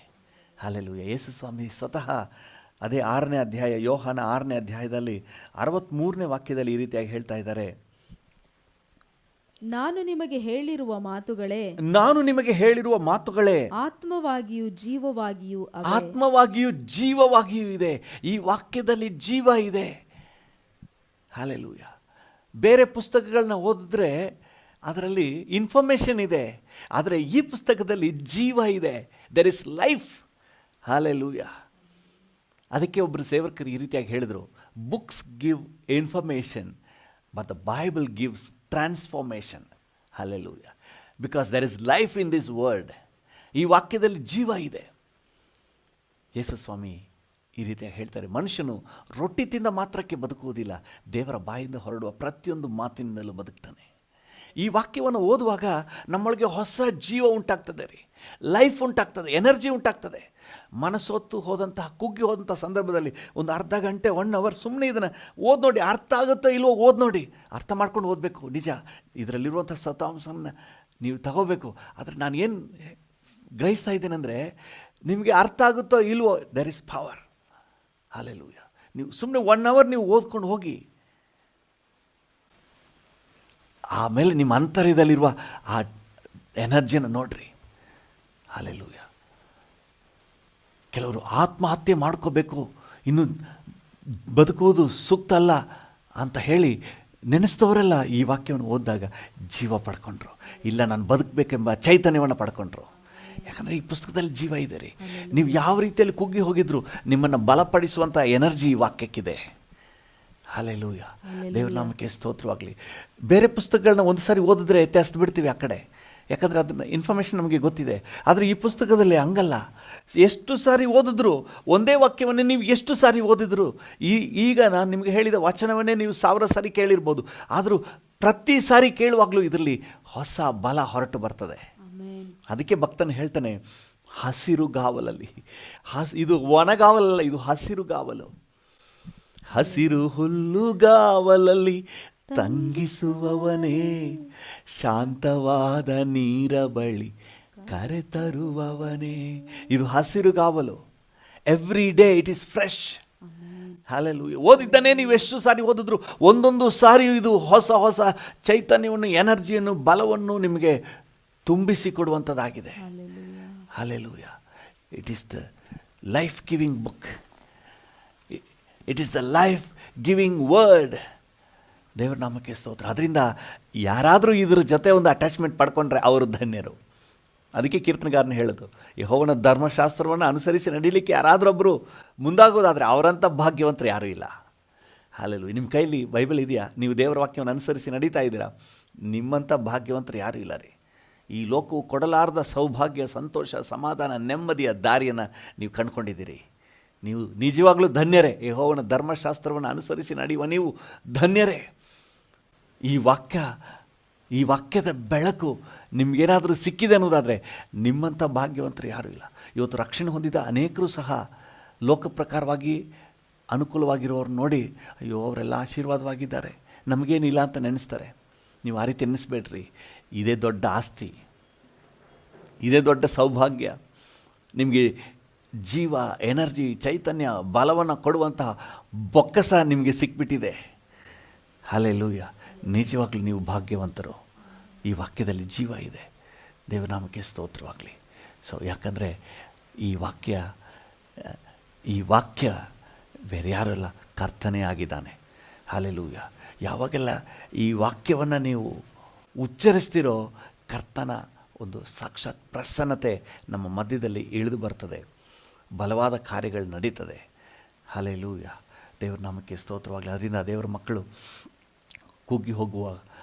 ಹಲ್ಲೆಲೂಯಾ. ಯೇಸು ಸ್ವಾಮಿ ಸ್ವತಃ ಅದೇ 6ನೇ ಅಧ್ಯಾಯ, ಯೋಹಾನ 6ನೇ ಅಧ್ಯಾಯದಲ್ಲಿ 63ನೇ ವಾಕ್ಯದಲ್ಲಿ ಈ ರೀತಿಯಾಗಿ ಹೇಳ್ತಾ ಇದ್ದಾರೆ, ನಾನು ನಿಮಗೆ ಹೇಳಿರುವ ಮಾತುಗಳೇ, ನಾನು ನಿಮಗೆ ಹೇಳಿರುವ ಮಾತುಗಳೇ ಆತ್ಮವಾಗಿಯೂ ಜೀವವಾಗಿಯೂ ಅವೇ. ಆತ್ಮವಾಗಿಯೂ ಜೀವವಾಗಿಯೂ ಇದೆ. ಈ ವಾಕ್ಯದಲ್ಲಿ ಜೀವ ಇದೆ. ಹಲ್ಲೆಲೂಯಾ. ಬೇರೆ ಪುಸ್ತಕಗಳನ್ನ ಓದಿದ್ರೆ ಅದರಲ್ಲಿ ಇನ್ಫಾರ್ಮೇಷನ್ ಇದೆ, ಆದರೆ ಈ ಪುಸ್ತಕದಲ್ಲಿ ಜೀವ ಇದೆ. There is life. ಹಲ್ಲೆಲೂಯಾ. ಅದಕ್ಕೆ ಒಬ್ಬರು ಸೇವಕರು ಈ ರೀತಿಯಾಗಿ ಹೇಳಿದರು, books give information but the Bible gives transformation. Hallelujah. Because there is life in this word. ಈ ವಾಕ್ಯದಲ್ಲಿ ಜೀವ ಇದೆ. ಯೇಸು ಸ್ವಾಮಿ ಈ ರೀತಿಯಾಗಿ ಹೇಳ್ತಾರೆ, ಮನುಷ್ಯನು ರೊಟ್ಟಿ ತಿಂದ ಮಾತ್ರಕ್ಕೆ ಬದುಕುವುದಿಲ್ಲ, ದೇವರ ಬಾಯಿಂದ ಹೊರಡುವ ಪ್ರತಿಯೊಂದು ಮಾತಿನಿಂದಲೂ ಬದುಕ್ತಾನೆ. ಈ ವಾಕ್ಯವನ್ನು ಓದುವಾಗ ನಮ್ಮೊಳಗೆ ಹೊಸ ಜೀವ ಉಂಟಾಗ್ತದೆ ರೀ, ಲೈಫ್ ಉಂಟಾಗ್ತದೆ, ಎನರ್ಜಿ ಉಂಟಾಗ್ತದೆ. ಮನಸ್ಸೊತ್ತು ಹೋದಂತಹ, ಕುಗ್ಗಿ ಹೋದಂಥ ಸಂದರ್ಭದಲ್ಲಿ ಒಂದು ಅರ್ಧ ಗಂಟೆ 1 ಅವರ್ ಸುಮ್ಮನೆ ಇದನ್ನು ಓದಿ ನೋಡಿ, ಅರ್ಥ ಆಗುತ್ತೋ ಇಲ್ವೋ ಓದಿ ನೋಡಿ, ಅರ್ಥ ಮಾಡ್ಕೊಂಡು ಓದಬೇಕು. ನಿಜ, ಇದರಲ್ಲಿರುವಂಥ ಸತಾಂಶವನ್ನು ನೀವು ತಗೋಬೇಕು. ಆದರೆ ನಾನು ಏನು ಗ್ರಹಿಸ್ತಾ ಇದ್ದೇನೆಂದರೆ, ನಿಮಗೆ ಅರ್ಥ ಆಗುತ್ತೋ ಇಲ್ವೋ, ದೆರ್ ಇಸ್ ಪವರ್. ಹಲ್ಲೆಲೂಯಾ. ನೀವು ಸುಮ್ಮನೆ 1 ಅವರ್ ನೀವು ಓದ್ಕೊಂಡು ಹೋಗಿ, ಆಮೇಲೆ ನಿಮ್ಮ ಅಂತರ್ಯದಲ್ಲಿರುವ ಆ ಎನರ್ಜಿಯನ್ನು ನೋಡ್ರಿ. ಹಲ್ಲೆಲೂಯಾ. ಕೆಲವರು ಆತ್ಮಹತ್ಯೆ ಮಾಡ್ಕೋಬೇಕು, ಇನ್ನು ಬದುಕುವುದು ಸೂಕ್ತ ಅಲ್ಲ ಅಂತ ಹೇಳಿ ನೆನೆಸಿದವರೆಲ್ಲ ಈ ವಾಕ್ಯವನ್ನು ಓದಿದಾಗ ಜೀವ ಪಡ್ಕೊಂಡ್ರು. ಇಲ್ಲ, ನಾನು ಬದುಕಬೇಕೆಂಬ ಚೈತನ್ಯವನ್ನು ಪಡ್ಕೊಂಡ್ರು. ಯಾಕಂದರೆ ಈ ಪುಸ್ತಕದಲ್ಲಿ ಜೀವ ಇದೆ ರೀ. ನೀವು ಯಾವ ರೀತಿಯಲ್ಲಿ ಕುಗ್ಗಿ ಹೋಗಿದ್ರು ನಿಮ್ಮನ್ನು ಬಲಪಡಿಸುವಂಥ ಎನರ್ಜಿ ಈ ವಾಕ್ಯಕ್ಕಿದೆ. ಹಲ್ಲೆಲೂಯಾ. ದೇವ್ರ ನಾಮಕ್ಕೆ ಸ್ತೋತ್ರವಾಗಲಿ. ಬೇರೆ ಪುಸ್ತಕಗಳನ್ನ ಒಂದು ಸಾರಿ ಓದಿದ್ರೆ ಎತ್ತೆಸ್ದು ಬಿಡ್ತೀವಿ ಆ ಕಡೆ, ಯಾಕಂದರೆ ಅದನ್ನು ಇನ್ಫಾರ್ಮೇಷನ್ ನಮಗೆ ಗೊತ್ತಿದೆ. ಆದರೆ ಈ ಪುಸ್ತಕದಲ್ಲಿ ಹಂಗಲ್ಲ. ಎಷ್ಟು ಸಾರಿ ಓದಿದ್ರು, ಒಂದೇ ವಾಕ್ಯವನ್ನೇ ನೀವು ಎಷ್ಟು ಸಾರಿ ಓದಿದ್ರು, ಈಗ ನಾನು ನಿಮಗೆ ಹೇಳಿದ ವಚನವನ್ನೇ ನೀವು 1000 ಸಾರಿ ಕೇಳಿರ್ಬೋದು, ಆದರೂ ಪ್ರತಿ ಸಾರಿ ಕೇಳುವಾಗಲೂ ಇದರಲ್ಲಿ ಹೊಸ ಬಲ ಹೊರಟು ಬರ್ತದೆ. ಅದಕ್ಕೆ ಭಕ್ತನು ಹೇಳ್ತಾನೆ, ಹಸಿರು ಗಾವಲಲ್ಲಿ, ಇದು ಒಣಗಾವಲಲ್ಲ, ಇದು ಹಸಿರು ಗಾವಲು. ಹಸಿರು ಹುಲ್ಲುಗಾವಲಲ್ಲಿ ತಂಗಿಸುವವನೇ, ಶಾಂತವಾದ ನೀರ ಬಳಿ ಕರೆತರುವವನೇ. ಇದು ಹಸಿರುಗಾವಲು. Every day it is fresh. Hallelujah. ಓದಿದ್ದಾನೆ ನೀವು ಎಷ್ಟು ಸಾರಿ ಓದಿದ್ರು, ಒಂದೊಂದು ಸಾರಿ ಇದು ಹೊಸ ಹೊಸ ಚೈತನ್ಯವನ್ನು, ಎನರ್ಜಿಯನ್ನು, ಬಲವನ್ನು ನಿಮಗೆ ತುಂಬಿಸಿ ಕೊಡುವಂಥದ್ದಾಗಿದೆ. Hallelujah. It is the life giving book. It is the life giving word. ದೇವರ ನಾಮಕ್ಕೆ ಸ್ತೋತ್ರ. ಅದರಿಂದ ಯಾರಾದರೂ ಇದ್ರ ಜೊತೆ ಒಂದು ಅಟ್ಯಾಚ್ಮೆಂಟ್ ಪಡ್ಕೊಂಡ್ರೆ ಅವರು ಧನ್ಯರು. ಅದಕ್ಕೆ ಕೀರ್ತನಗಾರನ ಹೇಳೋದು, ಯೆಹೋವನ ಧರ್ಮಶಾಸ್ತ್ರವನ್ನು ಅನುಸರಿಸಿ ನಡೀಲಿಕ್ಕೆ ಯಾರಾದರೊಬ್ಬರು ಮುಂದಾಗೋದಾದರೆ ಅವರಂಥ ಭಾಗ್ಯವಂತರು ಯಾರೂ ಇಲ್ಲ. ಹಲ್ಲೆಲೂಯಾ. ನಿಮ್ಮ ಕೈಲಿ ಬೈಬಲ್ ಇದೆಯಾ? ನೀವು ದೇವರ ವಾಕ್ಯವನ್ನು ಅನುಸರಿಸಿ ನಡೀತಾ ಇದ್ದೀರಾ? ನಿಮ್ಮಂಥ ಭಾಗ್ಯವಂತರು ಯಾರೂ ಇಲ್ಲ ರೀ. ಈ ಲೋಕವು ಕೊಡಲಾರದ ಸೌಭಾಗ್ಯ, ಸಂತೋಷ, ಸಮಾಧಾನ, ನೆಮ್ಮದಿಯ ದಾರಿಯನ್ನು ನೀವು ಕಂಡುಕೊಂಡಿದ್ದೀರಿ. ನೀವು ನಿಜವಾಗಲೂ ಧನ್ಯರೇ. ಯೆಹೋವನ ಧರ್ಮಶಾಸ್ತ್ರವನ್ನು ಅನುಸರಿಸಿ ನಡೆಯುವ ನೀವು ಧನ್ಯರೇ. ಈ ವಾಕ್ಯದ ಬೆಳಕು ನಿಮಗೇನಾದರೂ ಸಿಕ್ಕಿದೆ ಅನ್ನೋದಾದರೆ ನಿಮ್ಮಂಥ ಭಾಗ್ಯವಂತರು ಯಾರೂ ಇಲ್ಲ. ಇವತ್ತು ರಕ್ಷಣೆ ಹೊಂದಿದ ಅನೇಕರು ಸಹ ಲೋಕ ಪ್ರಕಾರವಾಗಿ ಅನುಕೂಲವಾಗಿರೋರು ನೋಡಿ, ಅಯ್ಯೋ ಅವರೆಲ್ಲ ಆಶೀರ್ವಾದವಾಗಿದ್ದಾರೆ, ನಮಗೇನಿಲ್ಲ ಅಂತ ನೆನೆಸ್ತಾರೆ. ನೀವು ಆ ರೀತಿ ನೆನೆಸ್ಬೇಡ್ರಿ. ಇದೇ ದೊಡ್ಡ ಆಸ್ತಿ, ಇದೇ ದೊಡ್ಡ ಸೌಭಾಗ್ಯ. ನಿಮಗೆ ಜೀವ, ಎನರ್ಜಿ, ಚೈತನ್ಯ, ಬಲವನ್ನು ಕೊಡುವಂತಹ ಬೊಕ್ಕಸ ನಿಮಗೆ ಸಿಕ್ಬಿಟ್ಟಿದೆ. ಹಲ್ಲೆಲೂಯಾ. ನಿಜವಾಗ್ಲೂ ನೀವು ಭಾಗ್ಯವಂತರು. ಈ ವಾಕ್ಯದಲ್ಲಿ ಜೀವ ಇದೆ. ದೇವನಾಮಕ್ಕೆ ಸ್ತೋತ್ರವಾಗಲಿ. ಸೊ ಯಾಕಂದರೆ ಈ ವಾಕ್ಯ ಬೇರೆ ಯಾರಲ್ಲ, ಕರ್ತನೇ ಆಗಿದ್ದಾನೆ. ಹಲ್ಲೆಲೂಯಾ. ಯಾವಾಗೆಲ್ಲ ಈ ವಾಕ್ಯವನ್ನು ನೀವು ಉಚ್ಚರಿಸ್ತಿರೋ ಕರ್ತನ ಒಂದು ಸಾಕ್ಷಾತ್ ಪ್ರಸನ್ನತೆ ನಮ್ಮ ಮಧ್ಯದಲ್ಲಿ ಇಳಿದು ಬರ್ತದೆ, ಬಲವಾದ ಕಾರ್ಯಗಳು ನಡೀತದೆ. ಹಲ್ಲೆಲೂಯಾ. ದೇವ್ರ ನಾಮಕ್ಕೆ ಸ್ತೋತ್ರವಾಗಲಿ. ಅದರಿಂದ ದೇವರ ಮಕ್ಕಳು ಕುಗ್ಗಿ ಹೋಗುವ,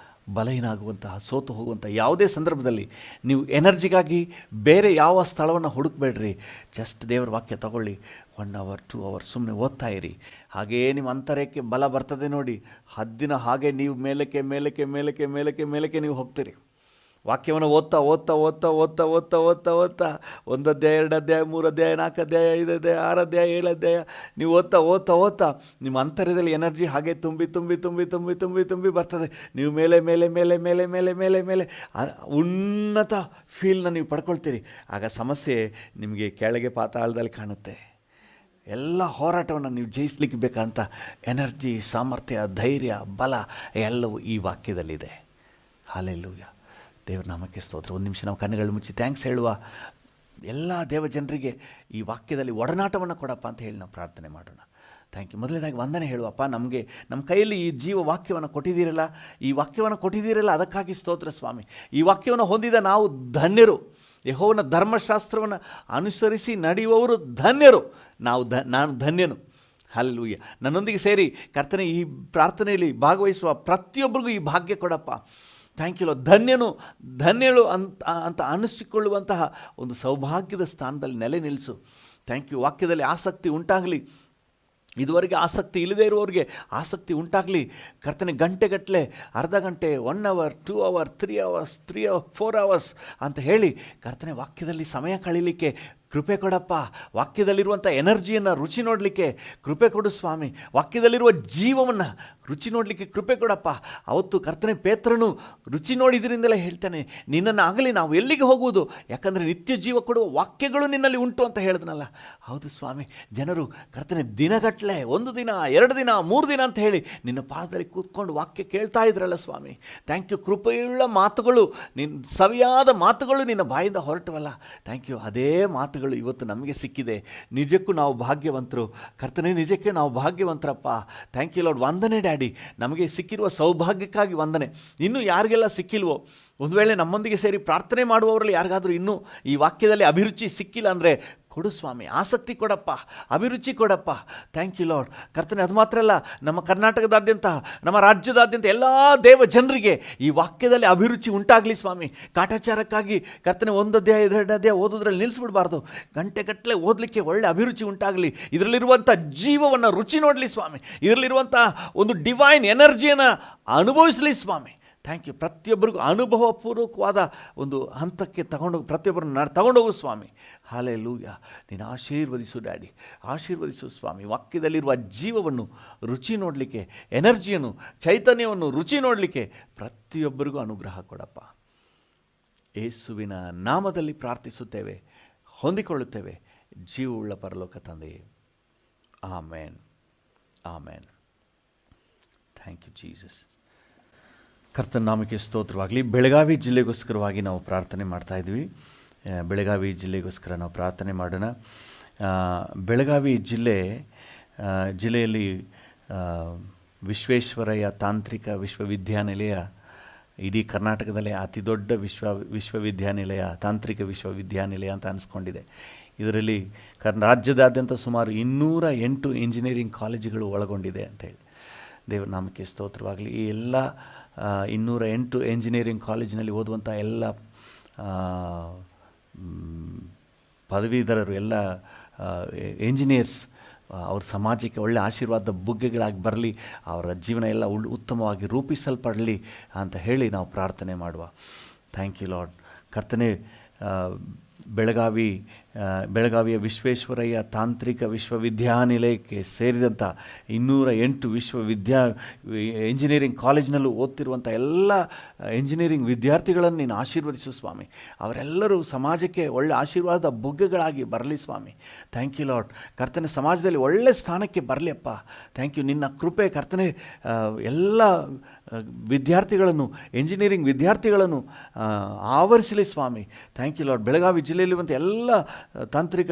ಬಲಹೀನ ಆಗುವಂತಹ, ಸೋತು ಹೋಗುವಂಥ ಯಾವುದೇ ಸಂದರ್ಭದಲ್ಲಿ ನೀವು ಎನರ್ಜಿಗಾಗಿ ಬೇರೆ ಯಾವ ಸ್ಥಳವನ್ನು ಹುಡುಕಬೇಡ್ರಿ. ಜಸ್ಟ್ ದೇವರ ವಾಕ್ಯ ತಗೊಳ್ಳಿ, 1 hour 2 hours ಸುಮ್ಮನೆ ಓದ್ತಾ ಇರಿ. ಹಾಗೆಯೇ ನಿಮ್ಮ ಅಂತರ್ಯಕ್ಕೆ ಬಲ ಬರ್ತದೆ ನೋಡಿ. ಹದ್ದಿನ ಹಾಗೆ ನೀವು ಮೇಲಕ್ಕೆ ಮೇಲಕ್ಕೆ ಮೇಲಕ್ಕೆ ಮೇಲಕ್ಕೆ ಮೇಲಕ್ಕೆ ನೀವು ಹೋಗ್ತೀರಿ. ವಾಕ್ಯವನ್ನು ಓದ್ತಾ ಓದ್ತಾ ಓದ್ತಾ ಓದ್ತಾ ಓದ್ತಾ ಓದ್ತಾ ಓದ್ತಾ 1 ಅಧ್ಯಾಯ 2 ಅಧ್ಯಾಯ 3 ಅಧ್ಯಾಯ 4 ಅಧ್ಯಾಯ 5 ಅಧ್ಯಾಯ 6 ಅಧ್ಯಾಯ 7 ಅಧ್ಯಾಯ ನೀವು ಓದ್ತಾ ಓದ್ತಾ ಓದ್ತಾ ನಿಮ್ಮ ಅಂತರ್ಯದಲ್ಲಿ ಎನರ್ಜಿ ಹಾಗೆ ತುಂಬಿ ತುಂಬಿ ತುಂಬಿ ತುಂಬಿ ತುಂಬಿ ತುಂಬಿ ಬರ್ತದೆ. ನೀವು ಮೇಲೆ ಮೇಲೆ ಮೇಲೆ ಮೇಲೆ ಮೇಲೆ ಮೇಲೆ ಮೇಲೆ ಉನ್ನತ ಫೀಲ್ನ ನೀವು ಪಡ್ಕೊಳ್ತೀರಿ. ಆಗ ಸಮಸ್ಯೆ ನಿಮಗೆ ಕೆಳಗೆ ಪಾತಾಳದಲ್ಲಿ ಕಾಣುತ್ತೆ. ಎಲ್ಲ ಹೋರಾಟವನ್ನು ನೀವು ಜಯಿಸ್ಲಿಕ್ಕೆ ಬೇಕಂತ ಎನರ್ಜಿ, ಸಾಮರ್ಥ್ಯ, ಧೈರ್ಯ, ಬಲ ಎಲ್ಲವೂ ಈ ವಾಕ್ಯದಲ್ಲಿದೆ. ಹಲ್ಲೆಲೂಯಾ. ದೇವ್ರ ನಾಮಕ್ಕೆ ಸ್ತೋತ್ರ. ಒಂದು ನಿಮಿಷ ನಾವು ಕಣ್ಣುಗಳು ಮುಚ್ಚಿ ಥ್ಯಾಂಕ್ಸ್ ಹೇಳುವ. ಎಲ್ಲ ದೇವ ಜನರಿಗೆ ಈ ವಾಕ್ಯದಲ್ಲಿ ಒಡನಾಟವನ್ನು ಕೊಡಪ್ಪ ಅಂತ ಹೇಳಿ ನಾವು ಪ್ರಾರ್ಥನೆ ಮಾಡೋಣ. Thank you. ಮೊದಲನೇದಾಗಿ ವಂದನೆ ಹೇಳುವಪ್ಪ, ನಮಗೆ ನಮ್ಮ ಕೈಯಲ್ಲಿ ಈ ಜೀವ ವಾಕ್ಯವನ್ನು ಕೊಟ್ಟಿದ್ದೀರಲ್ಲ, ಈ ವಾಕ್ಯವನ್ನು ಕೊಟ್ಟಿದ್ದೀರಲ್ಲ, ಅದಕ್ಕಾಗಿ ಸ್ತೋತ್ರ ಸ್ವಾಮಿ. ಈ ವಾಕ್ಯವನ್ನು ಹೊಂದಿದ ನಾವು ಧನ್ಯರು. ಯೆಹೋವನ ಧರ್ಮಶಾಸ್ತ್ರವನ್ನು ಅನುಸರಿಸಿ ನಡೆಯುವವರು ಧನ್ಯರು. ನಾನು ಧನ್ಯನು. ಹಲ್ಲೆಲೂಯಾ. ನನ್ನೊಂದಿಗೆ ಸೇರಿ ಕರ್ತನೆ ಈ ಪ್ರಾರ್ಥನೆಯಲ್ಲಿ ಭಾಗವಹಿಸುವ ಪ್ರತಿಯೊಬ್ಬರಿಗೂ ಈ ಭಾಗ್ಯ ಕೊಡಪ್ಪ. Thank you. ಧನ್ಯಳು ಅಂತ ಅನಿಸಿಕೊಳ್ಳುವಂತಹ ಒಂದು ಸೌಭಾಗ್ಯದ ಸ್ಥಾನದಲ್ಲಿ ನೆಲೆ ನಿಲ್ಲಿಸು. Thank you. ವಾಕ್ಯದಲ್ಲಿ ಆಸಕ್ತಿ ಉಂಟಾಗಲಿ. ಇದುವರೆಗೆ ಆಸಕ್ತಿ ಇಲ್ಲದೇ ಇರುವವರಿಗೆ ಆಸಕ್ತಿ ಉಂಟಾಗಲಿ. ಕರ್ತನೆ ಗಂಟೆಗಟ್ಟಲೆ, ಅರ್ಧ ಗಂಟೆ, 1 hour 2 hour 3 hours 4 hours ಅಂತ ಹೇಳಿ ಕರ್ತನೆ ವಾಕ್ಯದಲ್ಲಿ ಸಮಯ ಕಳೀಲಿಕ್ಕೆ ಕೃಪೆ ಕೊಡಪ್ಪ. ವಾಕ್ಯದಲ್ಲಿರುವಂಥ ಎನರ್ಜಿಯನ್ನು ರುಚಿ ನೋಡಲಿಕ್ಕೆ ಕೃಪೆ ಕೊಡು ಸ್ವಾಮಿ. ವಾಕ್ಯದಲ್ಲಿರುವ ಜೀವವನ್ನು ರುಚಿ ನೋಡಲಿಕ್ಕೆ ಕೃಪೆ ಕೊಡಪ್ಪ. ಅವತ್ತು ಕರ್ತನೆ ಪೇತ್ರನು ರುಚಿ ನೋಡಿದ್ರಿಂದಲೇ ಹೇಳ್ತಾನೆ, ನಿನ್ನನ್ನು ಆಗಲಿ ನಾವು ಎಲ್ಲಿಗೆ ಹೋಗುವುದು, ಯಾಕಂದರೆ ನಿತ್ಯ ಜೀವ ಕೊಡುವ ವಾಕ್ಯಗಳು ನಿನ್ನಲ್ಲಿ ಉಂಟು ಅಂತ ಹೇಳಿದ್ನಲ್ಲ. ಹೌದು ಸ್ವಾಮಿ. ಜನರು ಕರ್ತನೆ ದಿನಗಟ್ಟಲೆ, 1 ದಿನ 2 ದಿನ 3 ದಿನ ಅಂತ ಹೇಳಿ ನಿನ್ನ ಪಾದದಲ್ಲಿ ಕೂತ್ಕೊಂಡು ವಾಕ್ಯ ಕೇಳ್ತಾ ಇದ್ರಲ್ಲ ಸ್ವಾಮಿ. Thank you. ಕೃಪೆಯುಳ್ಳ ಮಾತುಗಳು, ಸವಿಯಾದ ಮಾತುಗಳು ನಿನ್ನ ಬಾಯಿಂದ ಹೊರಟವಲ್ಲ. Thank you. ಅದೇ ಮಾತುಗಳು ಇವತ್ತು ನಮಗೆ ಸಿಕ್ಕಿದೆ. ನಿಜಕ್ಕೂ ನಾವು ಭಾಗ್ಯವಂತರು ಕರ್ತನೆ, ನಿಜಕ್ಕೆ ನಾವು ಭಾಗ್ಯವಂತರಪ್ಪ. Thank you Lord. ವಂದನೆ ಡ್ಯಾಡಿ. ನಮಗೆ ಸಿಕ್ಕಿರುವ ಸೌಭಾಗ್ಯಕ್ಕಾಗಿ ವಂದನೆ. ಇನ್ನೂ ಯಾರಿಗೆಲ್ಲ ಸಿಕ್ಕಿಲ್ವೋ, ಒಂದು ವೇಳೆ ನಮ್ಮೊಂದಿಗೆ ಸೇರಿ ಪ್ರಾರ್ಥನೆ ಮಾಡುವವರಲ್ಲಿ ಯಾರಿಗಾದರೂ ಇನ್ನೂ ಈ ವಾಕ್ಯದಲ್ಲಿ ಅಭಿರುಚಿ ಸಿಕ್ಕಿಲ್ಲ ಅಂದರೆ ಕೊಡು ಸ್ವಾಮಿ. ಆಸಕ್ತಿ ಕೊಡಪ್ಪ, ಅಭಿರುಚಿ ಕೊಡಪ್ಪ. Thank you lord. ಕರ್ತನೆ, ಅದು ಮಾತ್ರ ಅಲ್ಲ, ನಮ್ಮ ಕರ್ನಾಟಕದಾದ್ಯಂತ, ನಮ್ಮ ರಾಜ್ಯದಾದ್ಯಂತ ಎಲ್ಲ ದೇವ ಜನರಿಗೆ ಈ ವಾಕ್ಯದಲ್ಲಿ ಅಭಿರುಚಿ ಉಂಟಾಗಲಿ ಸ್ವಾಮಿ. ಕಾಟಾಚಾರಕ್ಕಾಗಿ ಕರ್ತನೆ 1 ಅಧ್ಯಾಯ 2 ಅಧ್ಯಾಯ ಓದೋದ್ರಲ್ಲಿ ನಿಲ್ಲಿಸ್ಬಿಡಬಾರ್ದು. ಗಂಟೆಗಟ್ಟಲೆ ಓದಲಿಕ್ಕೆ ಒಳ್ಳೆ ಅಭಿರುಚಿ ಉಂಟಾಗಲಿ. ಇದರಲ್ಲಿರುವಂಥ ಜೀವವನ್ನು ರುಚಿ ನೋಡಲಿ ಸ್ವಾಮಿ. ಇದರಲ್ಲಿರುವಂಥ ಒಂದು ಡಿವೈನ್ ಎನರ್ಜಿಯನ್ನು ಅನುಭವಿಸಲಿ ಸ್ವಾಮಿ. Thank you. ಪ್ರತಿಯೊಬ್ಬರಿಗೂ ಅನುಭವಪೂರ್ವಕವಾದ ಒಂದು ಹಂತಕ್ಕೆ ಪ್ರತಿಯೊಬ್ಬರನ್ನು ತಗೊಂಡೋಗು ಸ್ವಾಮಿ. ಹಲ್ಲೆಲೂಯಾ. ನೀನು ಆಶೀರ್ವದಿಸು ಡ್ಯಾಡಿ, ಆಶೀರ್ವದಿಸು ಸ್ವಾಮಿ. ವಾಕ್ಯದಲ್ಲಿರುವ ಜೀವವನ್ನು ರುಚಿ ನೋಡಲಿಕ್ಕೆ, ಎನರ್ಜಿಯನ್ನು, ಚೈತನ್ಯವನ್ನು ರುಚಿ ನೋಡಲಿಕ್ಕೆ ಪ್ರತಿಯೊಬ್ಬರಿಗೂ ಅನುಗ್ರಹ ಕೊಡಪ್ಪ. ಯೇಸುವಿನ ನಾಮದಲ್ಲಿ ಪ್ರಾರ್ಥಿಸುತ್ತೇವೆ, ಹೊಂದಿಕೊಳ್ಳುತ್ತೇವೆ ಜೀವವುಳ್ಳ ಪರಲೋಕ ತಂದೆಯೇ. Amen, amen. Thank you Jesus. ಕರ್ತನ ನಾಮಕ್ಕೆ ಸ್ತೋತ್ರವಾಗಲಿ. ಬೆಳಗಾವಿ ಜಿಲ್ಲೆಗೋಸ್ಕರವಾಗಿ ನಾವು ಪ್ರಾರ್ಥನೆ ಮಾಡ್ತಾಯಿದ್ವಿ. ಬೆಳಗಾವಿ ಜಿಲ್ಲೆಗೋಸ್ಕರ ನಾವು ಪ್ರಾರ್ಥನೆ ಮಾಡೋಣ. ಬೆಳಗಾವಿ ಜಿಲ್ಲೆಯಲ್ಲಿ ವಿಶ್ವೇಶ್ವರಯ್ಯ ತಾಂತ್ರಿಕ ವಿಶ್ವವಿದ್ಯಾನಿಲಯ ಇಡೀ ಕರ್ನಾಟಕದಲ್ಲೇ ಅತಿ ದೊಡ್ಡ ವಿಶ್ವವಿದ್ಯಾನಿಲಯ, ತಾಂತ್ರಿಕ ವಿಶ್ವವಿದ್ಯಾನಿಲಯ ಅಂತ ಅನಿಸ್ಕೊಂಡಿದೆ. ಇದರಲ್ಲಿ ರಾಜ್ಯದಾದ್ಯಂತ ಸುಮಾರು 208 ಇಂಜಿನಿಯರಿಂಗ್ ಕಾಲೇಜುಗಳು ಒಳಗೊಂಡಿದೆ ಅಂತೇಳಿ. ದೇವರ ನಾಮಕ್ಕೆ ಸ್ತೋತ್ರವಾಗಲಿ. ಈ ಎಲ್ಲ 208 ಎಂಜಿನಿಯರಿಂಗ್ ಕಾಲೇಜಿನಲ್ಲಿ ಓದುವಂಥ ಎಲ್ಲ ಪದವೀಧರರು, ಎಲ್ಲ ಎಂಜಿನಿಯರ್ಸ್ ಅವ್ರ ಸಮಾಜಕ್ಕೆ ಒಳ್ಳೆಯ ಆಶೀರ್ವಾದ ಬುಗ್ಗೆಗಳಾಗಿ ಬರಲಿ, ಅವರ ಜೀವನ ಎಲ್ಲ ಉತ್ತಮವಾಗಿ ರೂಪಿಸಲ್ಪಡಲಿ ಅಂತ ಹೇಳಿ ನಾವು ಪ್ರಾರ್ಥನೆ ಮಾಡುವ. Thank you lord. ಕರ್ತನೆ, ಬೆಳಗಾವಿಯ ವಿಶ್ವೇಶ್ವರಯ್ಯ ತಾಂತ್ರಿಕ ವಿಶ್ವವಿದ್ಯಾನಿಲಯಕ್ಕೆ ಸೇರಿದಂಥ 208 ಎಂಜಿನಿಯರಿಂಗ್ ಕಾಲೇಜಿನಲ್ಲೂ ಓದ್ತಿರುವಂಥ ಎಲ್ಲ ಎಂಜಿನಿಯರಿಂಗ್ ವಿದ್ಯಾರ್ಥಿಗಳನ್ನು ನೀನು ಆಶೀರ್ವದಿಸು ಸ್ವಾಮಿ. ಅವರೆಲ್ಲರೂ ಸಮಾಜಕ್ಕೆ ಒಳ್ಳೆ ಆಶೀರ್ವಾದ ಬುಗ್ಗೆಗಳಾಗಿ ಬರಲಿ ಸ್ವಾಮಿ. Thank you lord. ಕರ್ತನೆ, ಸಮಾಜದಲ್ಲಿ ಒಳ್ಳೆ ಸ್ಥಾನಕ್ಕೆ ಬರಲಿ ಅಪ್ಪ. Thank you. ನಿನ್ನ ಕೃಪೆ ಕರ್ತನೆ ಎಲ್ಲ ವಿದ್ಯಾರ್ಥಿಗಳನ್ನು, ಎಂಜಿನಿಯರಿಂಗ್ ವಿದ್ಯಾರ್ಥಿಗಳನ್ನು ಆವರಿಸಲಿ ಸ್ವಾಮಿ. Thank you Lord. ಬೆಳಗಾವಿ ಜಿಲ್ಲೆಯಲ್ಲಿರುವಂಥ ಎಲ್ಲ ತಾಂತ್ರಿಕ